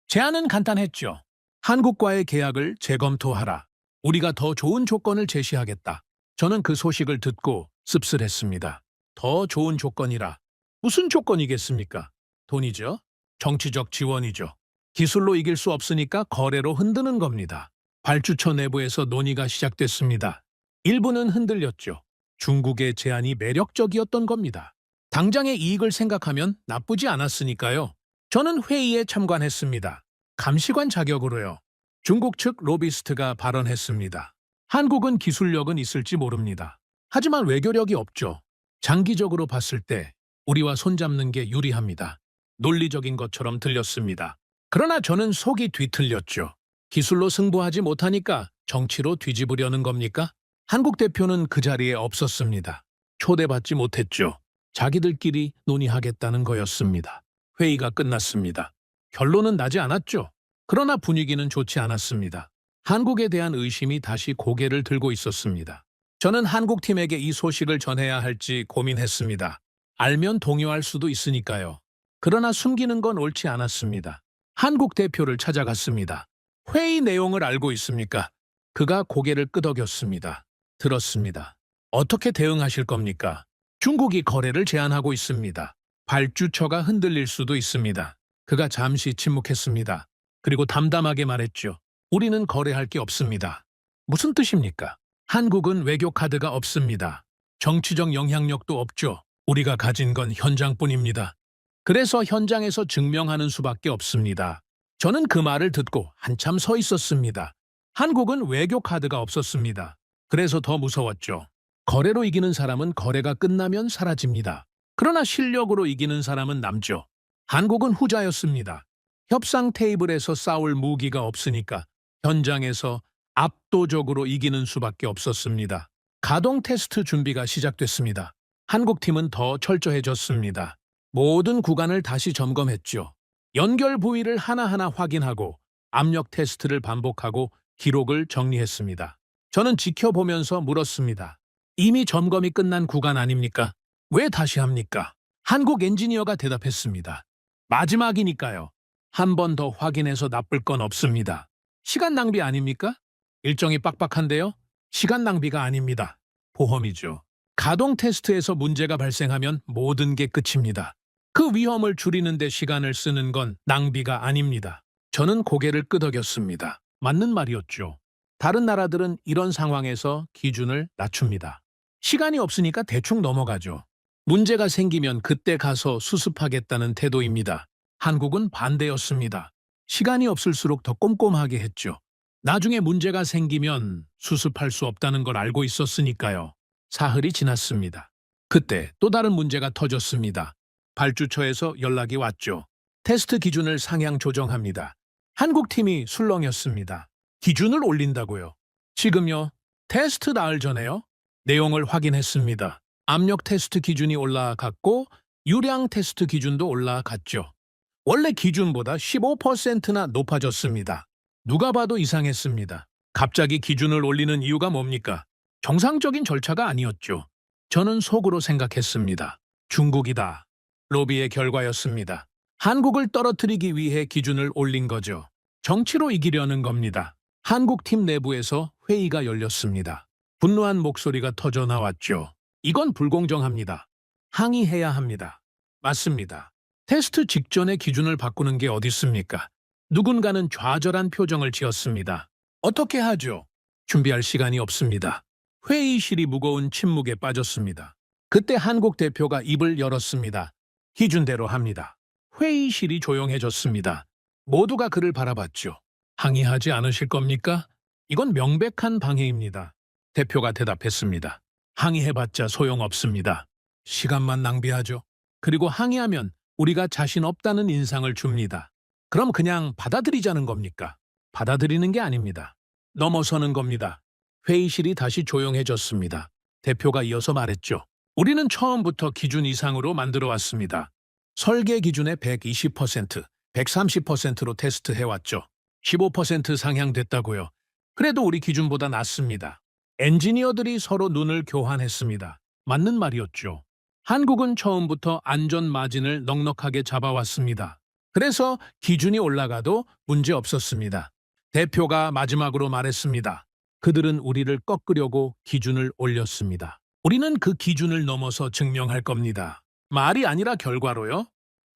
제안은 간단했죠. 한국과의 계약을 재검토하라. 우리가 더 좋은 조건을 제시하겠다. 저는 그 소식을 듣고 씁쓸했습니다. 더 좋은 조건이라. 무슨 조건이겠습니까? 돈이죠. 정치적 지원이죠. 기술로 이길 수 없으니까 거래로 흔드는 겁니다. 발주처 내부에서 논의가 시작됐습니다. 일부는 흔들렸죠. 중국의 제안이 매력적이었던 겁니다. 당장의 이익을 생각하면 나쁘지 않았으니까요. 저는 회의에 참관했습니다. 감시관 자격으로요. 중국 측 로비스트가 발언했습니다. 한국은 기술력은 있을지 모릅니다. 하지만 외교력이 없죠. 장기적으로 봤을 때 우리와 손잡는 게 유리합니다. 논리적인 것처럼 들렸습니다. 그러나 저는 속이 뒤틀렸죠. 기술로 승부하지 못하니까 정치로 뒤집으려는 겁니까? 한국 대표는 그 자리에 없었습니다. 초대받지 못했죠. 자기들끼리 논의하겠다는 거였습니다. 회의가 끝났습니다. 결론은 나지 않았죠. 그러나 분위기는 좋지 않았습니다. 한국에 대한 의심이 다시 고개를 들고 있었습니다. 저는 한국팀에게 이 소식을 전해야 할지 고민했습니다. 알면 동요할 수도 있으니까요. 그러나 숨기는 건 옳지 않았습니다. 한국 대표를 찾아갔습니다. 회의 내용을 알고 있습니까? 그가 고개를 끄덕였습니다. 들었습니다. 어떻게 대응하실 겁니까? 중국이 거래를 제한하고 있습니다. 발주처가 흔들릴 수도 있습니다. 그가 잠시 침묵했습니다. 그리고 담담하게 말했죠. 우리는 거래할 게 없습니다. 무슨 뜻입니까? 한국은 외교 카드가 없습니다. 정치적 영향력도 없죠. 우리가 가진 건 현장뿐입니다. 그래서 현장에서 증명하는 수밖에 없습니다. 저는 그 말을 듣고 한참 서 있었습니다. 한국은 외교 카드가 없었습니다. 그래서 더 무서웠죠. 거래로 이기는 사람은 거래가 끝나면 사라집니다. 그러나 실력으로 이기는 사람은 남죠. 한국은 후자였습니다. 협상 테이블에서 싸울 무기가 없으니까 현장에서 압도적으로 이기는 수밖에 없었습니다. 가동 테스트 준비가 시작됐습니다. 한국팀은 더 철저해졌습니다. 모든 구간을 다시 점검했죠. 연결 부위를 하나하나 확인하고 압력 테스트를 반복하고 기록을 정리했습니다. 저는 지켜보면서 물었습니다. 이미 점검이 끝난 구간 아닙니까? 왜 다시 합니까? 한국 엔지니어가 대답했습니다. 마지막이니까요. 한 번 더 확인해서 나쁠 건 없습니다. 시간 낭비 아닙니까? 일정이 빡빡한데요? 시간 낭비가 아닙니다. 보험이죠. 가동 테스트에서 문제가 발생하면 모든 게 끝입니다. 그 위험을 줄이는 데 시간을 쓰는 건 낭비가 아닙니다. 저는 고개를 끄덕였습니다. 맞는 말이었죠. 다른 나라들은 이런 상황에서 기준을 낮춥니다. 시간이 없으니까 대충 넘어가죠. 문제가 생기면 그때 가서 수습하겠다는 태도입니다. 한국은 반대였습니다. 시간이 없을수록 더 꼼꼼하게 했죠. 나중에 문제가 생기면 수습할 수 없다는 걸 알고 있었으니까요. 사흘이 지났습니다. 그때 또 다른 문제가 터졌습니다. 발주처에서 연락이 왔죠. 테스트 기준을 상향 조정합니다. 한국팀이 술렁였습니다. 기준을 올린다고요. 지금요? 테스트 나흘 전에요? 내용을 확인했습니다. 압력 테스트 기준이 올라갔고 유량 테스트 기준도 올라갔죠. 원래 기준보다 15%나 높아졌습니다. 누가 봐도 이상했습니다. 갑자기 기준을 올리는 이유가 뭡니까? 정상적인 절차가 아니었죠. 저는 속으로 생각했습니다. 중국이다. 로비의 결과였습니다. 한국을 떨어뜨리기 위해 기준을 올린 거죠. 정치로 이기려는 겁니다. 한국팀 내부에서 회의가 열렸습니다. 분노한 목소리가 터져 나왔죠. 이건 불공정합니다. 항의해야 합니다. 맞습니다. 테스트 직전에 기준을 바꾸는 게 어디 있습니까? 누군가는 좌절한 표정을 지었습니다. 어떻게 하죠? 준비할 시간이 없습니다. 회의실이 무거운 침묵에 빠졌습니다. 그때 한국 대표가 입을 열었습니다. 기준대로 합니다. 회의실이 조용해졌습니다. 모두가 그를 바라봤죠. 항의하지 않으실 겁니까? 이건 명백한 방해입니다. 대표가 대답했습니다. 항의해봤자 소용없습니다. 시간만 낭비하죠. 그리고 항의하면 우리가 자신 없다는 인상을 줍니다. 그럼 그냥 받아들이자는 겁니까? 받아들이는 게 아닙니다. 넘어서는 겁니다. 회의실이 다시 조용해졌습니다. 대표가 이어서 말했죠. 우리는 처음부터 기준 이상으로 만들어 왔습니다. 설계 기준의 120%, 130%로 테스트해왔죠. 15% 상향됐다고요. 그래도 우리 기준보다 낫습니다. 엔지니어들이 서로 눈을 교환했습니다. 맞는 말이었죠. 한국은 처음부터 안전 마진을 넉넉하게 잡아왔습니다. 그래서 기준이 올라가도 문제 없었습니다. 대표가 마지막으로 말했습니다. 그들은 우리를 꺾으려고 기준을 올렸습니다. 우리는 그 기준을 넘어서 증명할 겁니다. 말이 아니라 결과로요.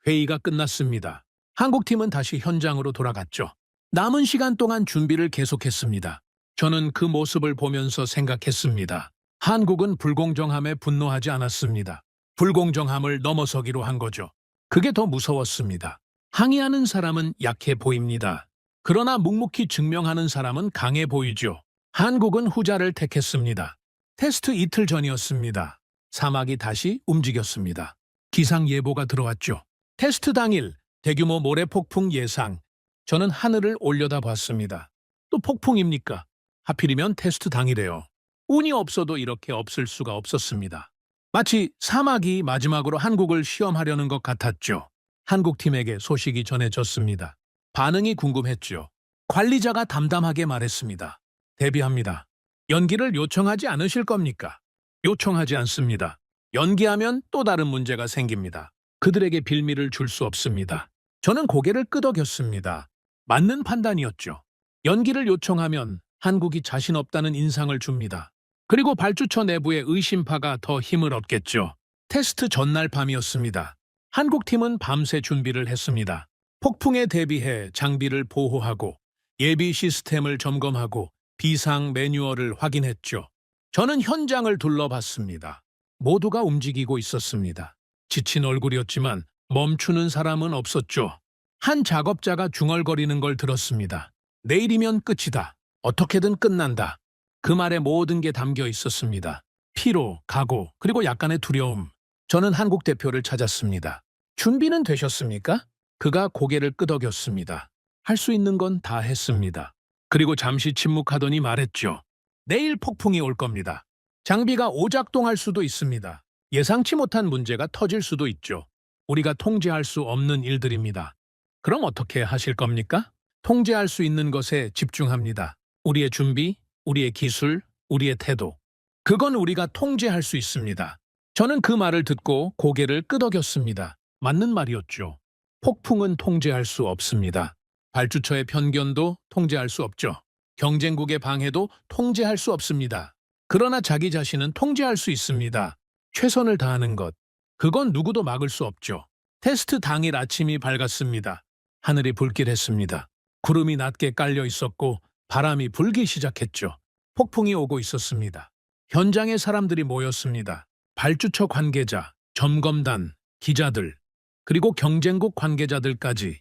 회의가 끝났습니다. 한국팀은 다시 현장으로 돌아갔죠. 남은 시간 동안 준비를 계속했습니다. 저는 그 모습을 보면서 생각했습니다. 한국은 불공정함에 분노하지 않았습니다. 불공정함을 넘어서기로 한 거죠. 그게 더 무서웠습니다. 항의하는 사람은 약해 보입니다. 그러나 묵묵히 증명하는 사람은 강해 보이죠. 한국은 후자를 택했습니다. 테스트 이틀 전이었습니다. 사막이 다시 움직였습니다. 기상예보가 들어왔죠. 테스트 당일 대규모 모래 폭풍 예상. 저는 하늘을 올려다봤습니다. 또 폭풍입니까? 하필이면 테스트 당일에요. 운이 없어도 이렇게 없을 수가 없었습니다. 마치 사막이 마지막으로 한국을 시험하려는 것 같았죠. 한국팀에게 소식이 전해졌습니다. 반응이 궁금했죠. 관리자가 담담하게 말했습니다. 대비합니다. 연기를 요청하지 않으실 겁니까? 요청하지 않습니다. 연기하면 또 다른 문제가 생깁니다. 그들에게 빌미를 줄 수 없습니다. 저는 고개를 끄덕였습니다. 맞는 판단이었죠. 연기를 요청하면 한국이 자신 없다는 인상을 줍니다. 그리고 발주처 내부의 의심파가 더 힘을 얻겠죠. 테스트 전날 밤이었습니다. 한국팀은 밤새 준비를 했습니다. 폭풍에 대비해 장비를 보호하고 예비 시스템을 점검하고 비상 매뉴얼을 확인했죠. 저는 현장을 둘러봤습니다. 모두가 움직이고 있었습니다. 지친 얼굴이었지만 멈추는 사람은 없었죠. 한 작업자가 중얼거리는 걸 들었습니다. 내일이면 끝이다. 어떻게든 끝난다. 그 말에 모든 게 담겨 있었습니다. 피로, 각오, 그리고 약간의 두려움. 저는 한국 대표를 찾았습니다. 준비는 되셨습니까? 그가 고개를 끄덕였습니다. 할 수 있는 건 다 했습니다. 그리고 잠시 침묵하더니 말했죠. 내일 폭풍이 올 겁니다. 장비가 오작동할 수도 있습니다. 예상치 못한 문제가 터질 수도 있죠. 우리가 통제할 수 없는 일들입니다. 그럼 어떻게 하실 겁니까? 통제할 수 있는 것에 집중합니다. 우리의 준비, 우리의 기술, 우리의 태도. 그건 우리가 통제할 수 있습니다. 저는 그 말을 듣고 고개를 끄덕였습니다. 맞는 말이었죠. 폭풍은 통제할 수 없습니다. 발주처의 편견도 통제할 수 없죠. 경쟁국의 방해도 통제할 수 없습니다. 그러나 자기 자신은 통제할 수 있습니다. 최선을 다하는 것. 그건 누구도 막을 수 없죠. 테스트 당일 아침이 밝았습니다. 하늘이 붉길했습니다. 구름이 낮게 깔려 있었고 바람이 불기 시작했죠. 폭풍이 오고 있었습니다. 현장에 사람들이 모였습니다. 발주처 관계자, 점검단, 기자들, 그리고 경쟁국 관계자들까지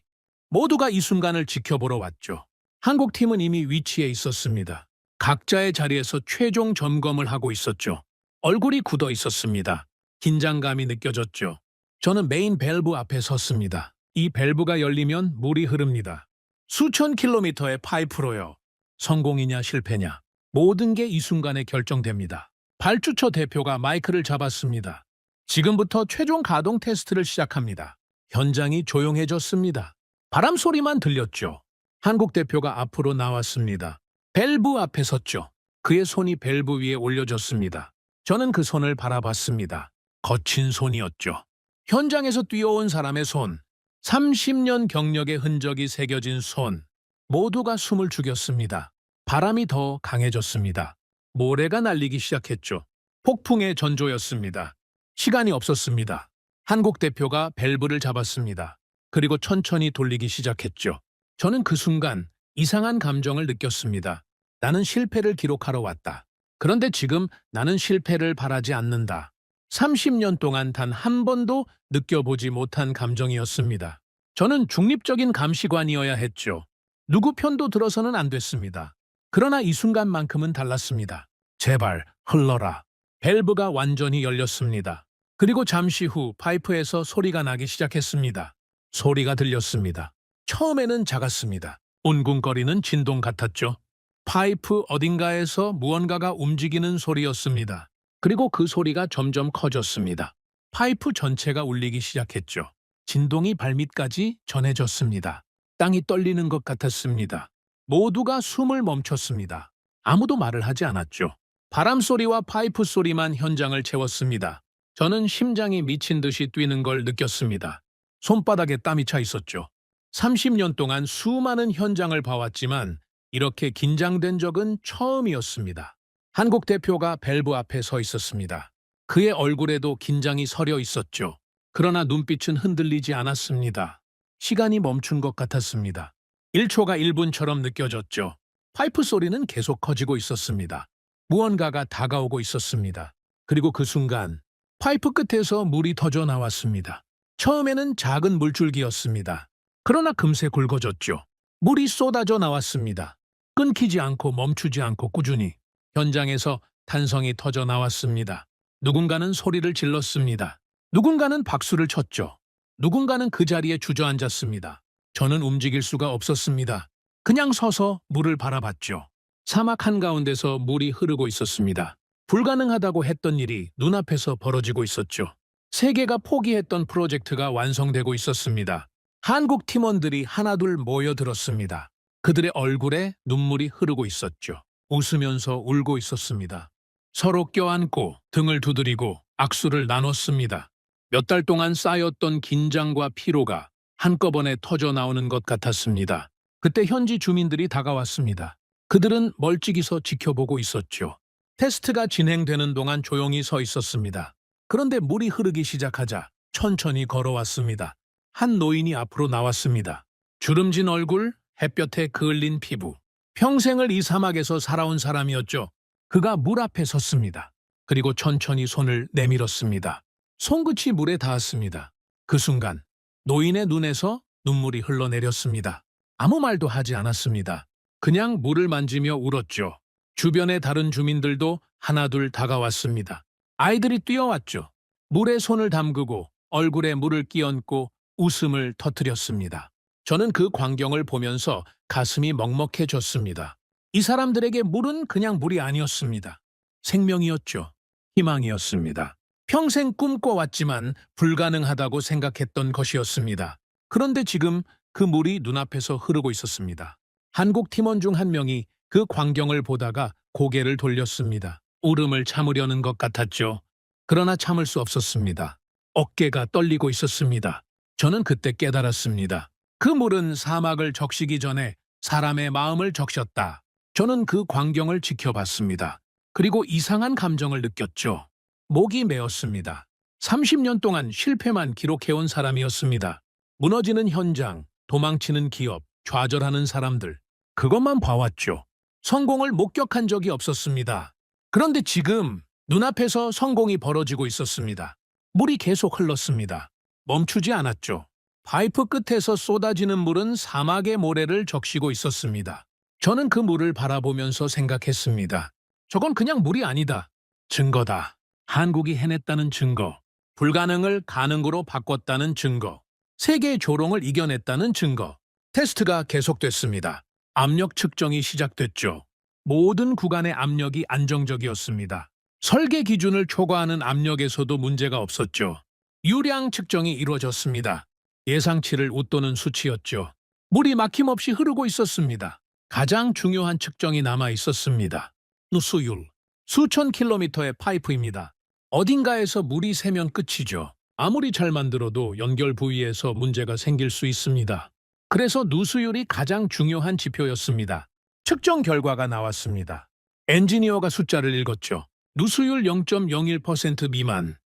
모두가 이 순간을 지켜보러 왔죠. 한국 팀은 이미 위치해 있었습니다. 각자의 자리에서 최종 점검을 하고 있었죠. 얼굴이 굳어 있었습니다. 긴장감이 느껴졌죠. 저는 메인 밸브 앞에 섰습니다. 이 밸브가 열리면 물이 흐릅니다. 수천 킬로미터의 파이프로요. 성공이냐 실패냐. 모든 게 이 순간에 결정됩니다. 발주처 대표가 마이크를 잡았습니다. 지금부터 최종 가동 테스트를 시작합니다. 현장이 조용해졌습니다. 바람 소리만 들렸죠. 한국 대표가 앞으로 나왔습니다. 밸브 앞에 섰죠. 그의 손이 밸브 위에 올려졌습니다. 저는 그 손을 바라봤습니다. 거친 손이었죠. 현장에서 뛰어온 사람의 손, 30년 경력의 흔적이 새겨진 손, 모두가 숨을 죽였습니다. 바람이 더 강해졌습니다. 모래가 날리기 시작했죠. 폭풍의 전조였습니다. 시간이 없었습니다. 한국 대표가 밸브를 잡았습니다. 그리고 천천히 돌리기 시작했죠. 저는 그 순간 이상한 감정을 느꼈습니다. 나는 실패를 기록하러 왔다. 그런데 지금 나는 실패를 바라지 않는다. 30년 동안 단 한 번도 느껴보지 못한 감정이었습니다. 저는 중립적인 감시관이어야 했죠. 누구 편도 들어서는 안 됐습니다. 그러나 이 순간만큼은 달랐습니다. 제발 흘러라. 밸브가 완전히 열렸습니다. 그리고 잠시 후 파이프에서 소리가 나기 시작했습니다. 소리가 들렸습니다. 처음에는 작았습니다. 웅웅거리는 진동 같았죠. 파이프 어딘가에서 무언가가 움직이는 소리였습니다. 그리고 그 소리가 점점 커졌습니다. 파이프 전체가 울리기 시작했죠. 진동이 발밑까지 전해졌습니다. 땅이 떨리는 것 같았습니다. 모두가 숨을 멈췄습니다. 아무도 말을 하지 않았죠. 바람 소리와 파이프 소리만 현장을 채웠습니다. 저는 심장이 미친 듯이 뛰는 걸 느꼈습니다. 손바닥에 땀이 차 있었죠. 30년 동안 수많은 현장을 봐왔지만 이렇게 긴장된 적은 처음이었습니다. 한국 대표가 밸브 앞에 서 있었습니다. 그의 얼굴에도 긴장이 서려 있었죠. 그러나 눈빛은 흔들리지 않았습니다. 시간이 멈춘 것 같았습니다. 1초가 1분처럼 느껴졌죠. 파이프 소리는 계속 커지고 있었습니다. 무언가가 다가오고 있었습니다. 그리고 그 순간 파이프 끝에서 물이 터져 나왔습니다. 처음에는 작은 물줄기였습니다. 그러나 금세 굵어졌죠. 물이 쏟아져 나왔습니다. 끊기지 않고 멈추지 않고 꾸준히 현장에서 탄성이 터져 나왔습니다. 누군가는 소리를 질렀습니다. 누군가는 박수를 쳤죠. 누군가는 그 자리에 주저앉았습니다. 저는 움직일 수가 없었습니다. 그냥 서서 물을 바라봤죠. 사막 한가운데서 물이 흐르고 있었습니다. 불가능하다고 했던 일이 눈앞에서 벌어지고 있었죠. 세계가 포기했던 프로젝트가 완성되고 있었습니다. 한국 팀원들이 하나둘 모여들었습니다. 그들의 얼굴에 눈물이 흐르고 있었죠. 웃으면서 울고 있었습니다. 서로 껴안고 등을 두드리고 악수를 나눴습니다. 몇 달 동안 쌓였던 긴장과 피로가 한꺼번에 터져 나오는 것 같았습니다. 그때 현지 주민들이 다가왔습니다. 그들은 멀찍이 서 지켜보고 있었죠. 테스트가 진행되는 동안 조용히 서 있었습니다. 그런데 물이 흐르기 시작하자 천천히 걸어왔습니다. 한 노인이 앞으로 나왔습니다. 주름진 얼굴, 햇볕에 그을린 피부. 평생을 이 사막에서 살아온 사람이었죠. 그가 물 앞에 섰습니다. 그리고 천천히 손을 내밀었습니다. 손끝이 물에 닿았습니다. 그 순간 노인의 눈에서 눈물이 흘러내렸습니다. 아무 말도 하지 않았습니다. 그냥 물을 만지며 울었죠. 주변의 다른 주민들도 하나둘 다가왔습니다. 아이들이 뛰어왔죠. 물에 손을 담그고 얼굴에 물을 끼얹고 웃음을 터뜨렸습니다. 저는 그 광경을 보면서 가슴이 먹먹해졌습니다. 이 사람들에게 물은 그냥 물이 아니었습니다. 생명이었죠. 희망이었습니다. 평생 꿈꿔왔지만 불가능하다고 생각했던 것이었습니다. 그런데 지금 그 물이 눈앞에서 흐르고 있었습니다. 한국 팀원 중 한 명이 그 광경을 보다가 고개를 돌렸습니다. 울음을 참으려는 것 같았죠. 그러나 참을 수 없었습니다. 어깨가 떨리고 있었습니다. 저는 그때 깨달았습니다. 그 물은 사막을 적시기 전에 사람의 마음을 적셨다. 저는 그 광경을 지켜봤습니다. 그리고 이상한 감정을 느꼈죠. 목이 메었습니다. 30년 동안 실패만 기록해온 사람이었습니다. 무너지는 현장, 도망치는 기업, 좌절하는 사람들. 그것만 봐왔죠. 성공을 목격한 적이 없었습니다. 그런데 지금 눈앞에서 성공이 벌어지고 있었습니다. 물이 계속 흘렀습니다. 멈추지 않았죠. 파이프 끝에서 쏟아지는 물은 사막의 모래를 적시고 있었습니다. 저는 그 물을 바라보면서 생각했습니다. 저건 그냥 물이 아니다. 증거다. 한국이 해냈다는 증거. 불가능을 가능으로 바꿨다는 증거. 세계의 조롱을 이겨냈다는 증거. 테스트가 계속됐습니다. 압력 측정이 시작됐죠. 모든 구간의 압력이 안정적이었습니다. 설계 기준을 초과하는 압력에서도 문제가 없었죠. 유량 측정이 이루어졌습니다. 예상치를 웃도는 수치였죠. 물이 막힘없이 흐르고 있었습니다. 가장 중요한 측정이 남아 있었습니다. 누수율. 수천 킬로미터의 파이프입니다. 어딘가에서 물이 새면 끝이죠. 아무리 잘 만들어도 연결 부위에서 문제가 생길 수 있습니다. 그래서 누수율이 가장 중요한 지표였습니다. 측정 결과가 나왔습니다. 엔지니어가 숫자를 읽었죠. 누수율 0.01% 미만.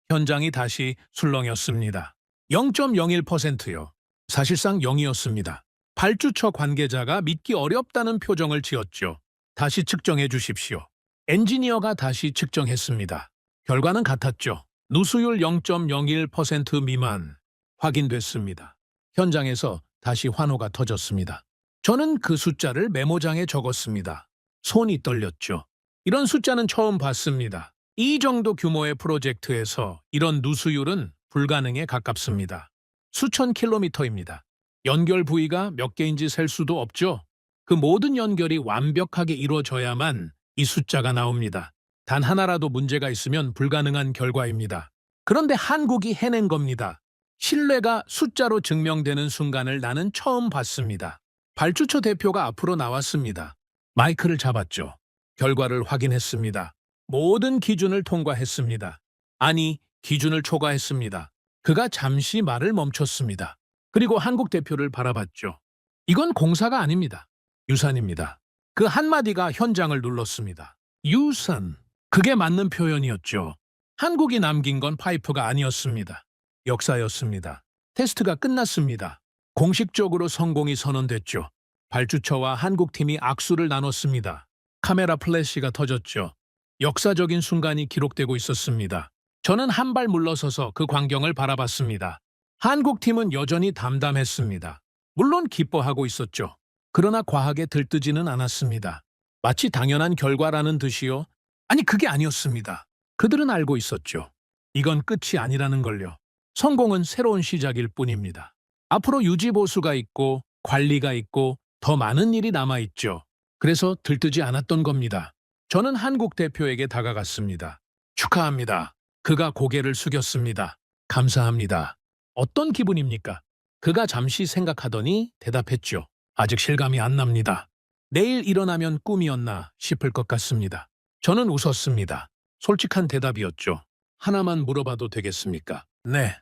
현장이 다시 술렁였습니다. 0.01%요. 사실상 0이었습니다. 발주처 관계자가 믿기 어렵다는 표정을 지었죠. 다시 측정해 주십시오. 엔지니어가 다시 측정했습니다. 결과는 같았죠. 누수율 0.01% 미만. 확인됐습니다. 현장에서 다시 환호가 터졌습니다. 저는 그 숫자를 메모장에 적었습니다. 손이 떨렸죠. 이런 숫자는 처음 봤습니다. 이 정도 규모의 프로젝트에서 이런 누수율은 불가능에 가깝습니다. 수천 킬로미터입니다. 연결 부위가 몇 개인지 셀 수도 없죠. 그 모든 연결이 완벽하게 이루어져야만 이 숫자가 나옵니다. 단 하나라도 문제가 있으면 불가능한 결과입니다. 그런데 한국이 해낸 겁니다. 신뢰가 숫자로 증명되는 순간을 나는 처음 봤습니다. 발주처 대표가 앞으로 나왔습니다. 마이크를 잡았죠. 결과를 확인했습니다. 모든 기준을 통과했습니다. 아니, 기준을 초과했습니다. 그가 잠시 말을 멈췄습니다. 그리고 한국 대표를 바라봤죠. 이건 공사가 아닙니다. 유산입니다. 그 한마디가 현장을 눌렀습니다. 유산. 그게 맞는 표현이었죠. 한국이 남긴 건 파이프가 아니었습니다. 역사였습니다. 테스트가 끝났습니다. 공식적으로 성공이 선언됐죠. 발주처와 한국팀이 악수를 나눴습니다. 카메라 플래시가 터졌죠. 역사적인 순간이 기록되고 있었습니다. 저는 한 발 물러서서 그 광경을 바라봤습니다. 한국팀은 여전히 담담했습니다. 물론 기뻐하고 있었죠. 그러나 과하게 들뜨지는 않았습니다. 마치 당연한 결과라는 듯이요. 아니, 그게 아니었습니다. 그들은 알고 있었죠. 이건 끝이 아니라는 걸요. 성공은 새로운 시작일 뿐입니다. 앞으로 유지보수가 있고 관리가 있고 더 많은 일이 남아있죠. 그래서 들뜨지 않았던 겁니다. 저는 한국 대표에게 다가갔습니다. 축하합니다. 그가 고개를 숙였습니다. 감사합니다. 어떤 기분입니까? 그가 잠시 생각하더니 대답했죠. 아직 실감이 안 납니다. 내일 일어나면 꿈이었나 싶을 것 같습니다. 저는 웃었습니다. 솔직한 대답이었죠. 하나만 물어봐도 되겠습니까? 네.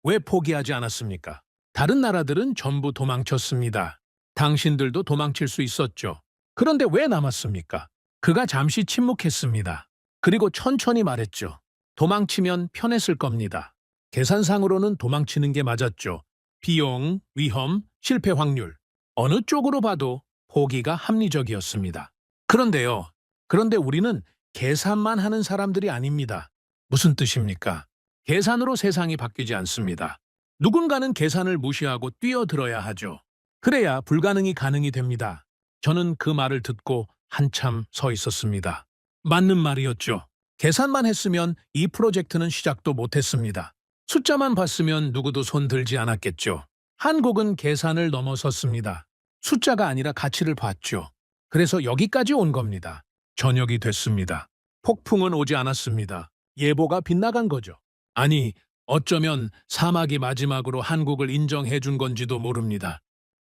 왜 포기하지 않았습니까? 다른 나라들은 전부 도망쳤습니다. 당신들도 도망칠 수 있었죠. 그런데 왜 남았습니까? 그가 잠시 침묵했습니다. 그리고 천천히 말했죠. 도망치면 편했을 겁니다. 계산상으로는 도망치는 게 맞았죠. 비용, 위험, 실패 확률. 어느 쪽으로 봐도 포기가 합리적이었습니다. 그런데 우리는 계산만 하는 사람들이 아닙니다. 무슨 뜻입니까? 계산으로 세상이 바뀌지 않습니다. 누군가는 계산을 무시하고 뛰어들어야 하죠. 그래야 불가능이 가능이 됩니다. 저는 그 말을 듣고 한참 서 있었습니다. 맞는 말이었죠. 계산만 했으면 이 프로젝트는 시작도 못했습니다. 숫자만 봤으면 누구도 손 들지 않았겠죠. 한국은 계산을 넘어섰습니다. 숫자가 아니라 가치를 봤죠. 그래서 여기까지 온 겁니다. 저녁이 됐습니다. 폭풍은 오지 않았습니다. 예보가 빗나간 거죠. 아니, 어쩌면 사막이 마지막으로 한국을 인정해 준 건지도 모릅니다.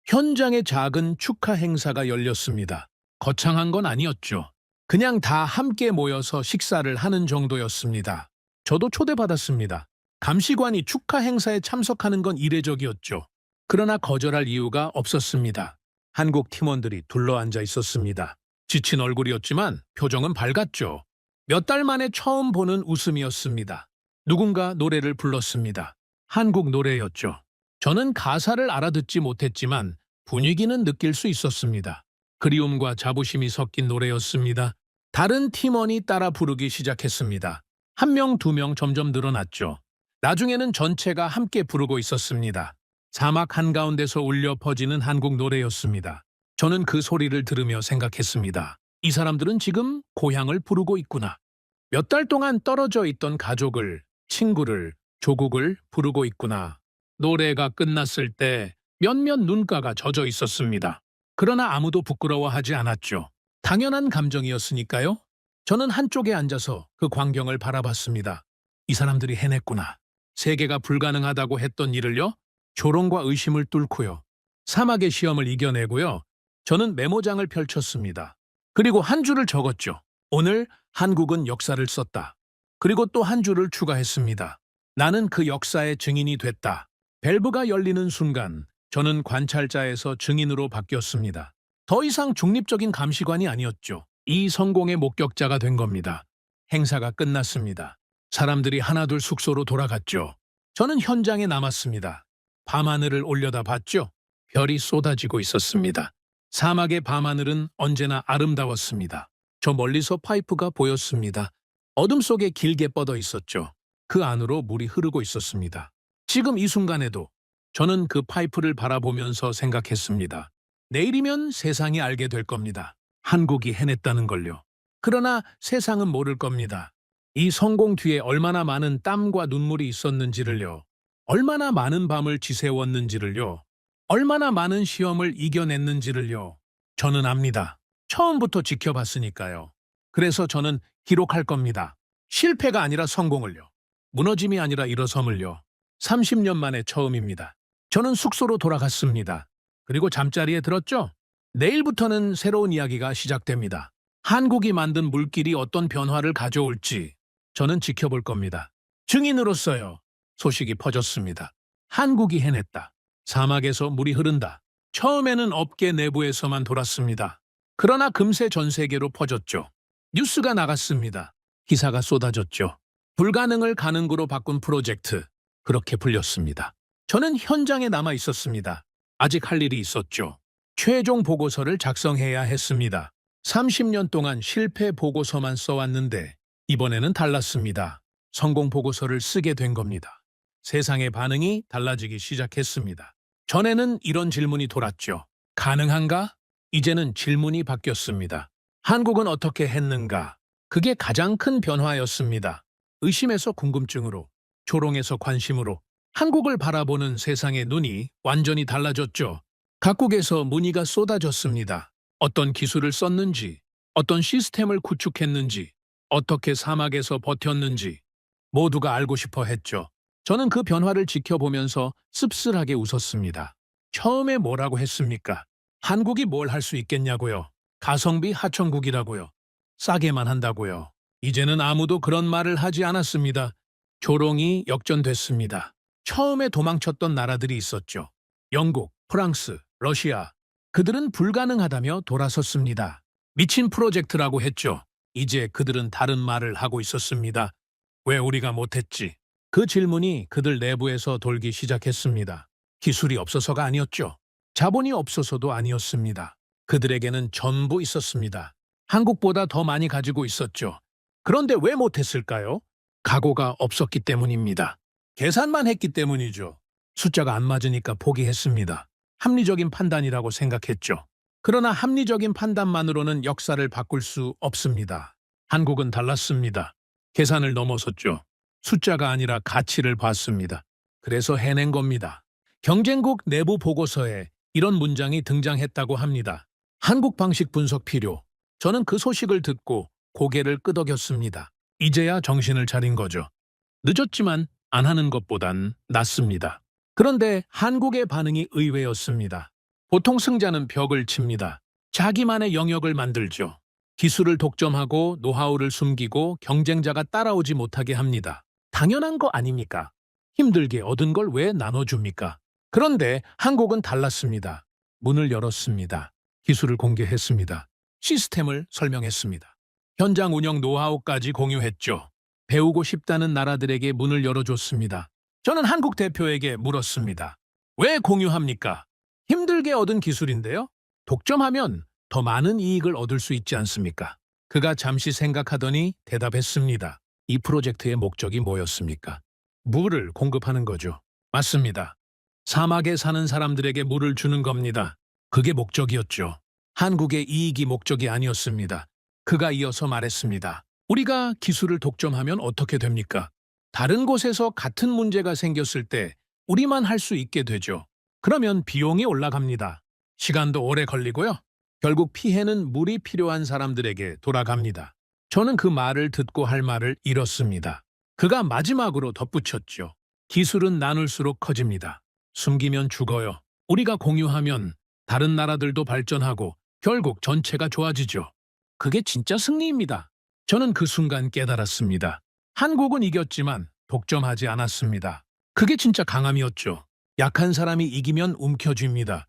현장에 작은 축하 행사가 열렸습니다. 거창한 건 아니었죠. 그냥 다 함께 모여서 식사를 하는 정도였습니다. 저도 초대받았습니다. 감시관이 축하 행사에 참석하는 건 이례적이었죠. 그러나 거절할 이유가 없었습니다. 한국 팀원들이 둘러앉아 있었습니다. 지친 얼굴이었지만 표정은 밝았죠. 몇 달 만에 처음 보는 웃음이었습니다. 누군가 노래를 불렀습니다. 한국 노래였죠. 저는 가사를 알아듣지 못했지만 분위기는 느낄 수 있었습니다. 그리움과 자부심이 섞인 노래였습니다. 다른 팀원이 따라 부르기 시작했습니다. 1명, 2명 점점 늘어났죠. 나중에는 전체가 함께 부르고 있었습니다. 사막 한가운데서 울려 퍼지는 한국 노래였습니다. 저는 그 소리를 들으며 생각했습니다. 이 사람들은 지금 고향을 부르고 있구나. 몇 달 동안 떨어져 있던 가족을, 친구를, 조국을 부르고 있구나. 노래가 끝났을 때 몇몇 눈가가 젖어 있었습니다. 그러나 아무도 부끄러워하지 않았죠. 당연한 감정이었으니까요. 저는 한쪽에 앉아서 그 광경을 바라봤습니다. 이 사람들이 해냈구나. 세계가 불가능하다고 했던 일을요. 조롱과 의심을 뚫고요. 사막의 시험을 이겨내고요. 저는 메모장을 펼쳤습니다. 그리고 한 줄을 적었죠. 오늘 한국은 역사를 썼다. 그리고 또 한 줄을 추가했습니다. 나는 그 역사의 증인이 됐다. 밸브가 열리는 순간 저는 관찰자에서 증인으로 바뀌었습니다. 더 이상 중립적인 감시관이 아니었죠. 이 성공의 목격자가 된 겁니다. 행사가 끝났습니다. 사람들이 하나둘 숙소로 돌아갔죠. 저는 현장에 남았습니다. 밤하늘을 올려다봤죠. 별이 쏟아지고 있었습니다. 사막의 밤하늘은 언제나 아름다웠습니다. 저 멀리서 파이프가 보였습니다. 어둠 속에 길게 뻗어 있었죠. 그 안으로 물이 흐르고 있었습니다. 지금 이 순간에도 저는 그 파이프를 바라보면서 생각했습니다. 내일이면 세상이 알게 될 겁니다. 한국이 해냈다는 걸요. 그러나 세상은 모를 겁니다. 이 성공 뒤에 얼마나 많은 땀과 눈물이 있었는지를요. 얼마나 많은 밤을 지새웠는지를요. 얼마나 많은 시험을 이겨냈는지를요. 저는 압니다. 처음부터 지켜봤으니까요. 그래서 저는 기록할 겁니다. 실패가 아니라 성공을요. 무너짐이 아니라 일어섬을요. 30년 만에 처음입니다. 저는 숙소로 돌아갔습니다. 그리고 잠자리에 들었죠. 내일부터는 새로운 이야기가 시작됩니다. 한국이 만든 물길이 어떤 변화를 가져올지 저는 지켜볼 겁니다. 증인으로서요. 소식이 퍼졌습니다. 한국이 해냈다. 사막에서 물이 흐른다. 처음에는 업계 내부에서만 돌았습니다. 그러나 금세 전 세계로 퍼졌죠. 뉴스가 나갔습니다. 기사가 쏟아졌죠. 불가능을 가능으로 바꾼 프로젝트, 그렇게 불렸습니다. 저는 현장에 남아 있었습니다. 아직 할 일이 있었죠. 최종 보고서를 작성해야 했습니다. 30년 동안 실패 보고서만 써왔는데 이번에는 달랐습니다. 성공 보고서를 쓰게 된 겁니다. 세상의 반응이 달라지기 시작했습니다. 전에는 이런 질문이 돌았죠. 가능한가? 이제는 질문이 바뀌었습니다. 한국은 어떻게 했는가? 그게 가장 큰 변화였습니다. 의심에서 궁금증으로, 조롱에서 관심으로 한국을 바라보는 세상의 눈이 완전히 달라졌죠. 각국에서 문의가 쏟아졌습니다. 어떤 기술을 썼는지, 어떤 시스템을 구축했는지, 어떻게 사막에서 버텼는지 모두가 알고 싶어 했죠. 저는 그 변화를 지켜보면서 씁쓸하게 웃었습니다. 처음에 뭐라고 했습니까? 한국이 뭘 할 수 있겠냐고요. 가성비 하천국이라고요. 싸게만 한다고요. 이제는 아무도 그런 말을 하지 않았습니다. 조롱이 역전됐습니다. 처음에 도망쳤던 나라들이 있었죠. 영국, 프랑스, 러시아. 그들은 불가능하다며 돌아섰습니다. 미친 프로젝트라고 했죠. 이제 그들은 다른 말을 하고 있었습니다. 왜 우리가 못했지? 그 질문이 그들 내부에서 돌기 시작했습니다. 기술이 없어서가 아니었죠. 자본이 없어서도 아니었습니다. 그들에게는 전부 있었습니다. 한국보다 더 많이 가지고 있었죠. 그런데 왜 못했을까요? 각오가 없었기 때문입니다. 계산만 했기 때문이죠. 숫자가 안 맞으니까 포기했습니다. 합리적인 판단이라고 생각했죠. 그러나 합리적인 판단만으로는 역사를 바꿀 수 없습니다. 한국은 달랐습니다. 계산을 넘어섰죠. 숫자가 아니라 가치를 봤습니다. 그래서 해낸 겁니다. 경쟁국 내부 보고서에 이런 문장이 등장했다고 합니다. 한국 방식 분석 필요. 저는 그 소식을 듣고 고개를 끄덕였습니다. 이제야 정신을 차린 거죠. 늦었지만 안 하는 것보단 낫습니다. 그런데 한국의 반응이 의외였습니다. 보통 승자는 벽을 칩니다. 자기만의 영역을 만들죠. 기술을 독점하고 노하우를 숨기고 경쟁자가 따라오지 못하게 합니다. 당연한 거 아닙니까? 힘들게 얻은 걸 왜 나눠줍니까? 그런데 한국은 달랐습니다. 문을 열었습니다. 기술을 공개했습니다. 시스템을 설명했습니다. 현장 운영 노하우까지 공유했죠. 배우고 싶다는 나라들에게 문을 열어줬습니다. 저는 한국 대표에게 물었습니다. 왜 공유합니까? 힘들게 얻은 기술인데요. 독점하면 더 많은 이익을 얻을 수 있지 않습니까? 그가 잠시 생각하더니 대답했습니다. 이 프로젝트의 목적이 뭐였습니까? 물을 공급하는 거죠. 맞습니다. 사막에 사는 사람들에게 물을 주는 겁니다. 그게 목적이었죠. 한국의 이익이 목적이 아니었습니다. 그가 이어서 말했습니다. 우리가 기술을 독점하면 어떻게 됩니까? 다른 곳에서 같은 문제가 생겼을 때 우리만 할 수 있게 되죠. 그러면 비용이 올라갑니다. 시간도 오래 걸리고요. 결국 피해는 물이 필요한 사람들에게 돌아갑니다. 저는 그 말을 듣고 할 말을 잃었습니다. 그가 마지막으로 덧붙였죠. 기술은 나눌수록 커집니다. 숨기면 죽어요. 우리가 공유하면 다른 나라들도 발전하고 결국 전체가 좋아지죠. 그게 진짜 승리입니다. 저는 그 순간 깨달았습니다. 한국은 이겼지만 독점하지 않았습니다. 그게 진짜 강함이었죠. 약한 사람이 이기면 움켜쥡니다.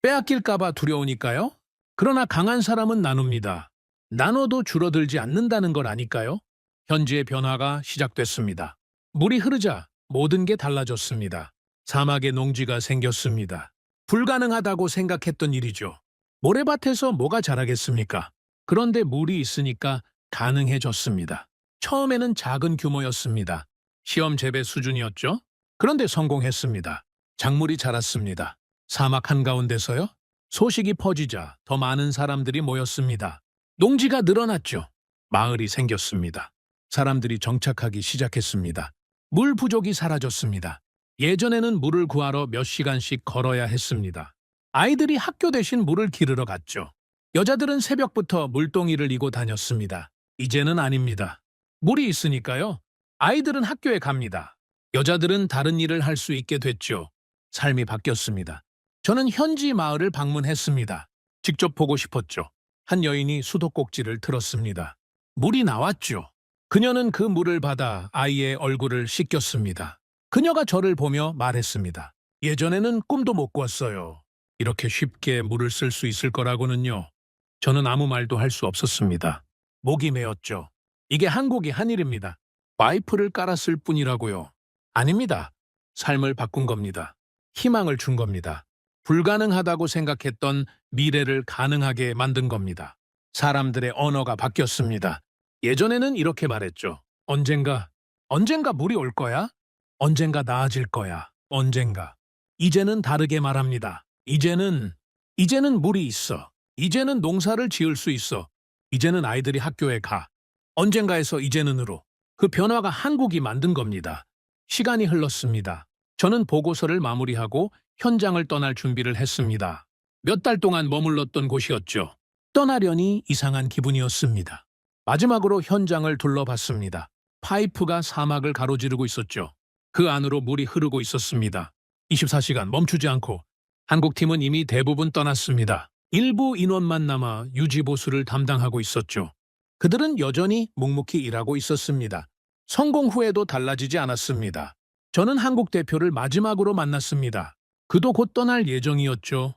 빼앗길까봐 두려우니까요. 그러나 강한 사람은 나눕니다. 나눠도 줄어들지 않는다는 걸 아니까요. 현지의 변화가 시작됐습니다. 물이 흐르자 모든 게 달라졌습니다. 사막에 농지가 생겼습니다. 불가능하다고 생각했던 일이죠. 모래밭에서 뭐가 자라겠습니까? 그런데 물이 있으니까 가능해졌습니다. 처음에는 작은 규모였습니다. 시험 재배 수준이었죠. 그런데 성공했습니다. 작물이 자랐습니다. 사막 한가운데서요. 소식이 퍼지자 더 많은 사람들이 모였습니다. 농지가 늘어났죠. 마을이 생겼습니다. 사람들이 정착하기 시작했습니다. 물 부족이 사라졌습니다. 예전에는 물을 구하러 몇 시간씩 걸어야 했습니다. 아이들이 학교 대신 물을 기르러 갔죠. 여자들은 새벽부터 물동이를 이고 다녔습니다. 이제는 아닙니다. 물이 있으니까요. 아이들은 학교에 갑니다. 여자들은 다른 일을 할 수 있게 됐죠. 삶이 바뀌었습니다. 저는 현지 마을을 방문했습니다. 직접 보고 싶었죠. 한 여인이 수도꼭지를 틀었습니다. 물이 나왔죠. 그녀는 그 물을 받아 아이의 얼굴을 씻겼습니다. 그녀가 저를 보며 말했습니다. 예전에는 꿈도 못 꿨어요. 이렇게 쉽게 물을 쓸 수 있을 거라고는요. 저는 아무 말도 할 수 없었습니다. 목이 메었죠. 이게 한국이 한 일입니다. 파이프를 깔았을 뿐이라고요. 아닙니다. 삶을 바꾼 겁니다. 희망을 준 겁니다. 불가능하다고 생각했던 미래를 가능하게 만든 겁니다. 사람들의 언어가 바뀌었습니다. 예전에는 이렇게 말했죠. 언젠가 물이 올 거야? 언젠가 나아질 거야. 언젠가. 이제는 다르게 말합니다. 이제는 물이 있어. 이제는 농사를 지을 수 있어. 이제는 아이들이 학교에 가. 언젠가에서 이제는으로. 그 변화가 한국이 만든 겁니다. 시간이 흘렀습니다. 저는 보고서를 마무리하고 현장을 떠날 준비를 했습니다. 몇 달 동안 머물렀던 곳이었죠. 떠나려니 이상한 기분이었습니다. 마지막으로 현장을 둘러봤습니다. 파이프가 사막을 가로지르고 있었죠. 그 안으로 물이 흐르고 있었습니다. 24시간 멈추지 않고 한국팀은 이미 대부분 떠났습니다. 일부 인원만 남아 유지보수를 담당하고 있었죠. 그들은 여전히 묵묵히 일하고 있었습니다. 성공 후에도 달라지지 않았습니다. 저는 한국 대표를 마지막으로 만났습니다. 그도 곧 떠날 예정이었죠.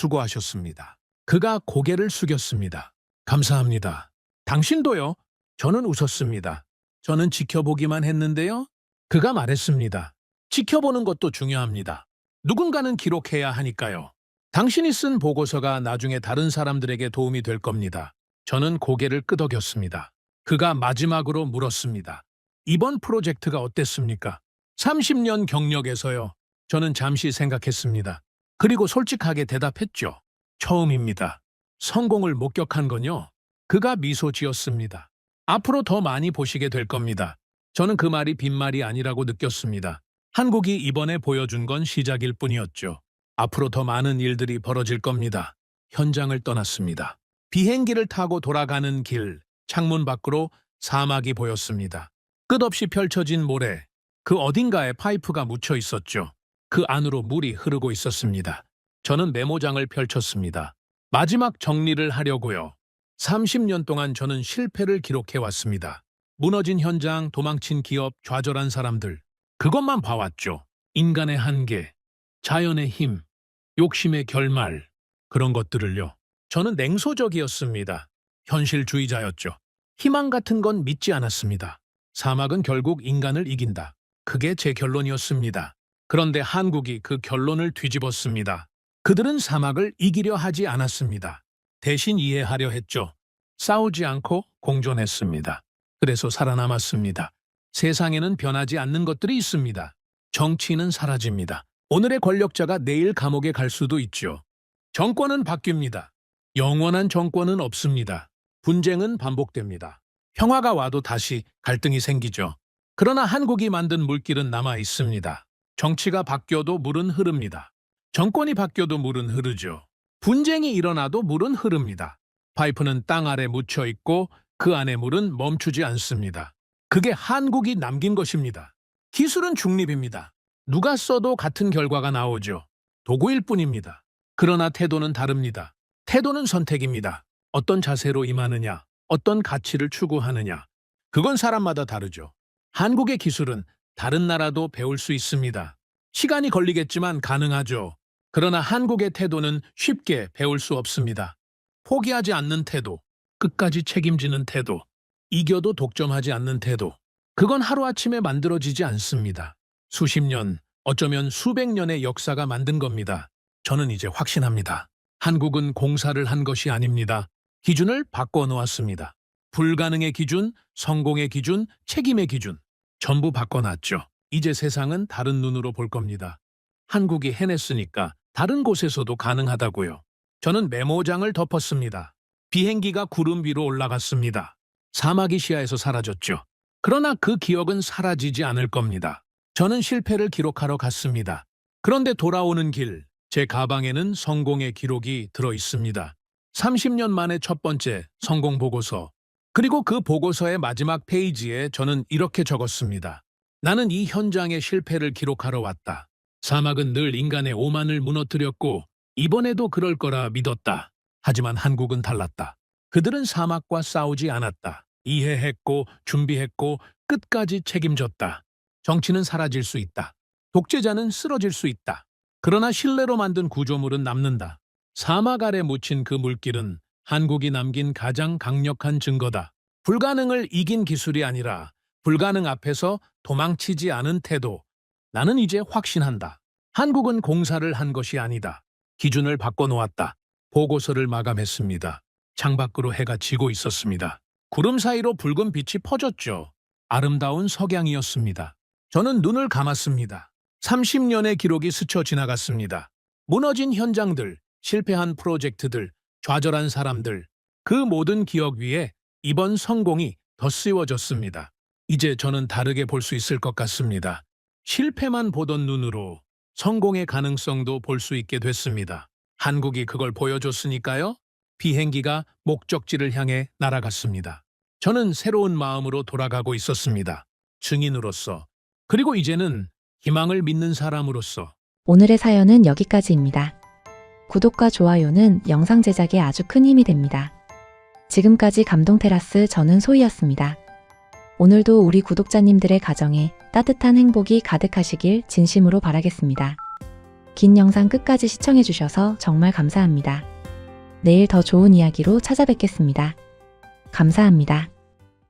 수고하셨습니다. 그가 고개를 숙였습니다. 감사합니다. 당신도요? 저는 웃었습니다. 저는 지켜보기만 했는데요. 그가 말했습니다. 지켜보는 것도 중요합니다. 누군가는 기록해야 하니까요. 당신이 쓴 보고서가 나중에 다른 사람들에게 도움이 될 겁니다. 저는 고개를 끄덕였습니다. 그가 마지막으로 물었습니다. 이번 프로젝트가 어땠습니까? 30년 경력에서요. 저는 잠시 생각했습니다. 그리고 솔직하게 대답했죠. 처음입니다. 성공을 목격한 건요. 그가 미소 지었습니다. 앞으로 더 많이 보시게 될 겁니다. 저는 그 말이 빈말이 아니라고 느꼈습니다. 한국이 이번에 보여준 건 시작일 뿐이었죠. 앞으로 더 많은 일들이 벌어질 겁니다. 현장을 떠났습니다. 비행기를 타고 돌아가는 길, 창문 밖으로 사막이 보였습니다. 끝없이 펼쳐진 모래, 그 어딘가에 파이프가 묻혀 있었죠. 그 안으로 물이 흐르고 있었습니다. 저는 메모장을 펼쳤습니다. 마지막 정리를 하려고요. 30년 동안 저는 실패를 기록해왔습니다. 무너진 현장, 도망친 기업, 좌절한 사람들. 그것만 봐왔죠. 인간의 한계, 자연의 힘, 욕심의 결말, 그런 것들을요. 저는 냉소적이었습니다. 현실주의자였죠. 희망 같은 건 믿지 않았습니다. 사막은 결국 인간을 이긴다. 그게 제 결론이었습니다. 그런데 한국이 그 결론을 뒤집었습니다. 그들은 사막을 이기려 하지 않았습니다. 대신 이해하려 했죠. 싸우지 않고 공존했습니다. 그래서 살아남았습니다. 세상에는 변하지 않는 것들이 있습니다. 정치는 사라집니다. 오늘의 권력자가 내일 감옥에 갈 수도 있죠. 정권은 바뀝니다. 영원한 정권은 없습니다. 분쟁은 반복됩니다. 평화가 와도 다시 갈등이 생기죠. 그러나 한국이 만든 물길은 남아 있습니다. 정치가 바뀌어도 물은 흐릅니다. 정권이 바뀌어도 물은 흐르죠. 분쟁이 일어나도 물은 흐릅니다. 파이프는 땅 아래 묻혀 있고 그 안에 물은 멈추지 않습니다. 그게 한국이 남긴 것입니다. 기술은 중립입니다. 누가 써도 같은 결과가 나오죠. 도구일 뿐입니다. 그러나 태도는 다릅니다. 태도는 선택입니다. 어떤 자세로 임하느냐, 어떤 가치를 추구하느냐. 그건 사람마다 다르죠. 한국의 기술은 다른 나라도 배울 수 있습니다. 시간이 걸리겠지만 가능하죠. 그러나 한국의 태도는 쉽게 배울 수 없습니다. 포기하지 않는 태도, 끝까지 책임지는 태도, 이겨도 독점하지 않는 태도. 그건 하루아침에 만들어지지 않습니다. 수십 년, 어쩌면 수백 년의 역사가 만든 겁니다. 저는 이제 확신합니다. 한국은 공사를 한 것이 아닙니다. 기준을 바꿔놓았습니다. 불가능의 기준, 성공의 기준, 책임의 기준. 전부 바꿔놨죠. 이제 세상은 다른 눈으로 볼 겁니다. 한국이 해냈으니까 다른 곳에서도 가능하다고요. 저는 메모장을 덮었습니다. 비행기가 구름 위로 올라갔습니다. 사막이 시야에서 사라졌죠. 그러나 그 기억은 사라지지 않을 겁니다. 저는 실패를 기록하러 갔습니다. 그런데 돌아오는 길, 제 가방에는 성공의 기록이 들어 있습니다. 30년 만에 첫 번째 성공 보고서. 그리고 그 보고서의 마지막 페이지에 저는 이렇게 적었습니다. 나는 이 현장의 실패를 기록하러 왔다. 사막은 늘 인간의 오만을 무너뜨렸고 이번에도 그럴 거라 믿었다. 하지만 한국은 달랐다. 그들은 사막과 싸우지 않았다. 이해했고 준비했고 끝까지 책임졌다. 정치는 사라질 수 있다. 독재자는 쓰러질 수 있다. 그러나 신뢰로 만든 구조물은 남는다. 사막 아래 묻힌 그 물길은 한국이 남긴 가장 강력한 증거다. 불가능을 이긴 기술이 아니라 불가능 앞에서 도망치지 않은 태도. 나는 이제 확신한다. 한국은 공사를 한 것이 아니다. 기준을 바꿔놓았다. 보고서를 마감했습니다. 창밖으로 해가 지고 있었습니다. 구름 사이로 붉은 빛이 퍼졌죠. 아름다운 석양이었습니다. 저는 눈을 감았습니다. 30년의 기록이 스쳐 지나갔습니다. 무너진 현장들, 실패한 프로젝트들, 좌절한 사람들, 그 모든 기억 위에 이번 성공이 덧씌워졌습니다. 이제 저는 다르게 볼 수 있을 것 같습니다. 실패만 보던 눈으로 성공의 가능성도 볼 수 있게 됐습니다. 한국이 그걸 보여줬으니까요. 비행기가 목적지를 향해 날아갔습니다. 저는 새로운 마음으로 돌아가고 있었습니다. 증인으로서, 그리고 이제는 희망을 믿는 사람으로서. 오늘의 사연은 여기까지입니다. 구독과 좋아요는 영상 제작에 아주 큰 힘이 됩니다. 지금까지 감동테라스 저는 소희였습니다. 오늘도 우리 구독자님들의 가정에 따뜻한 행복이 가득하시길 진심으로 바라겠습니다. 긴 영상 끝까지 시청해주셔서 정말 감사합니다. 내일 더 좋은 이야기로 찾아뵙겠습니다. 감사합니다.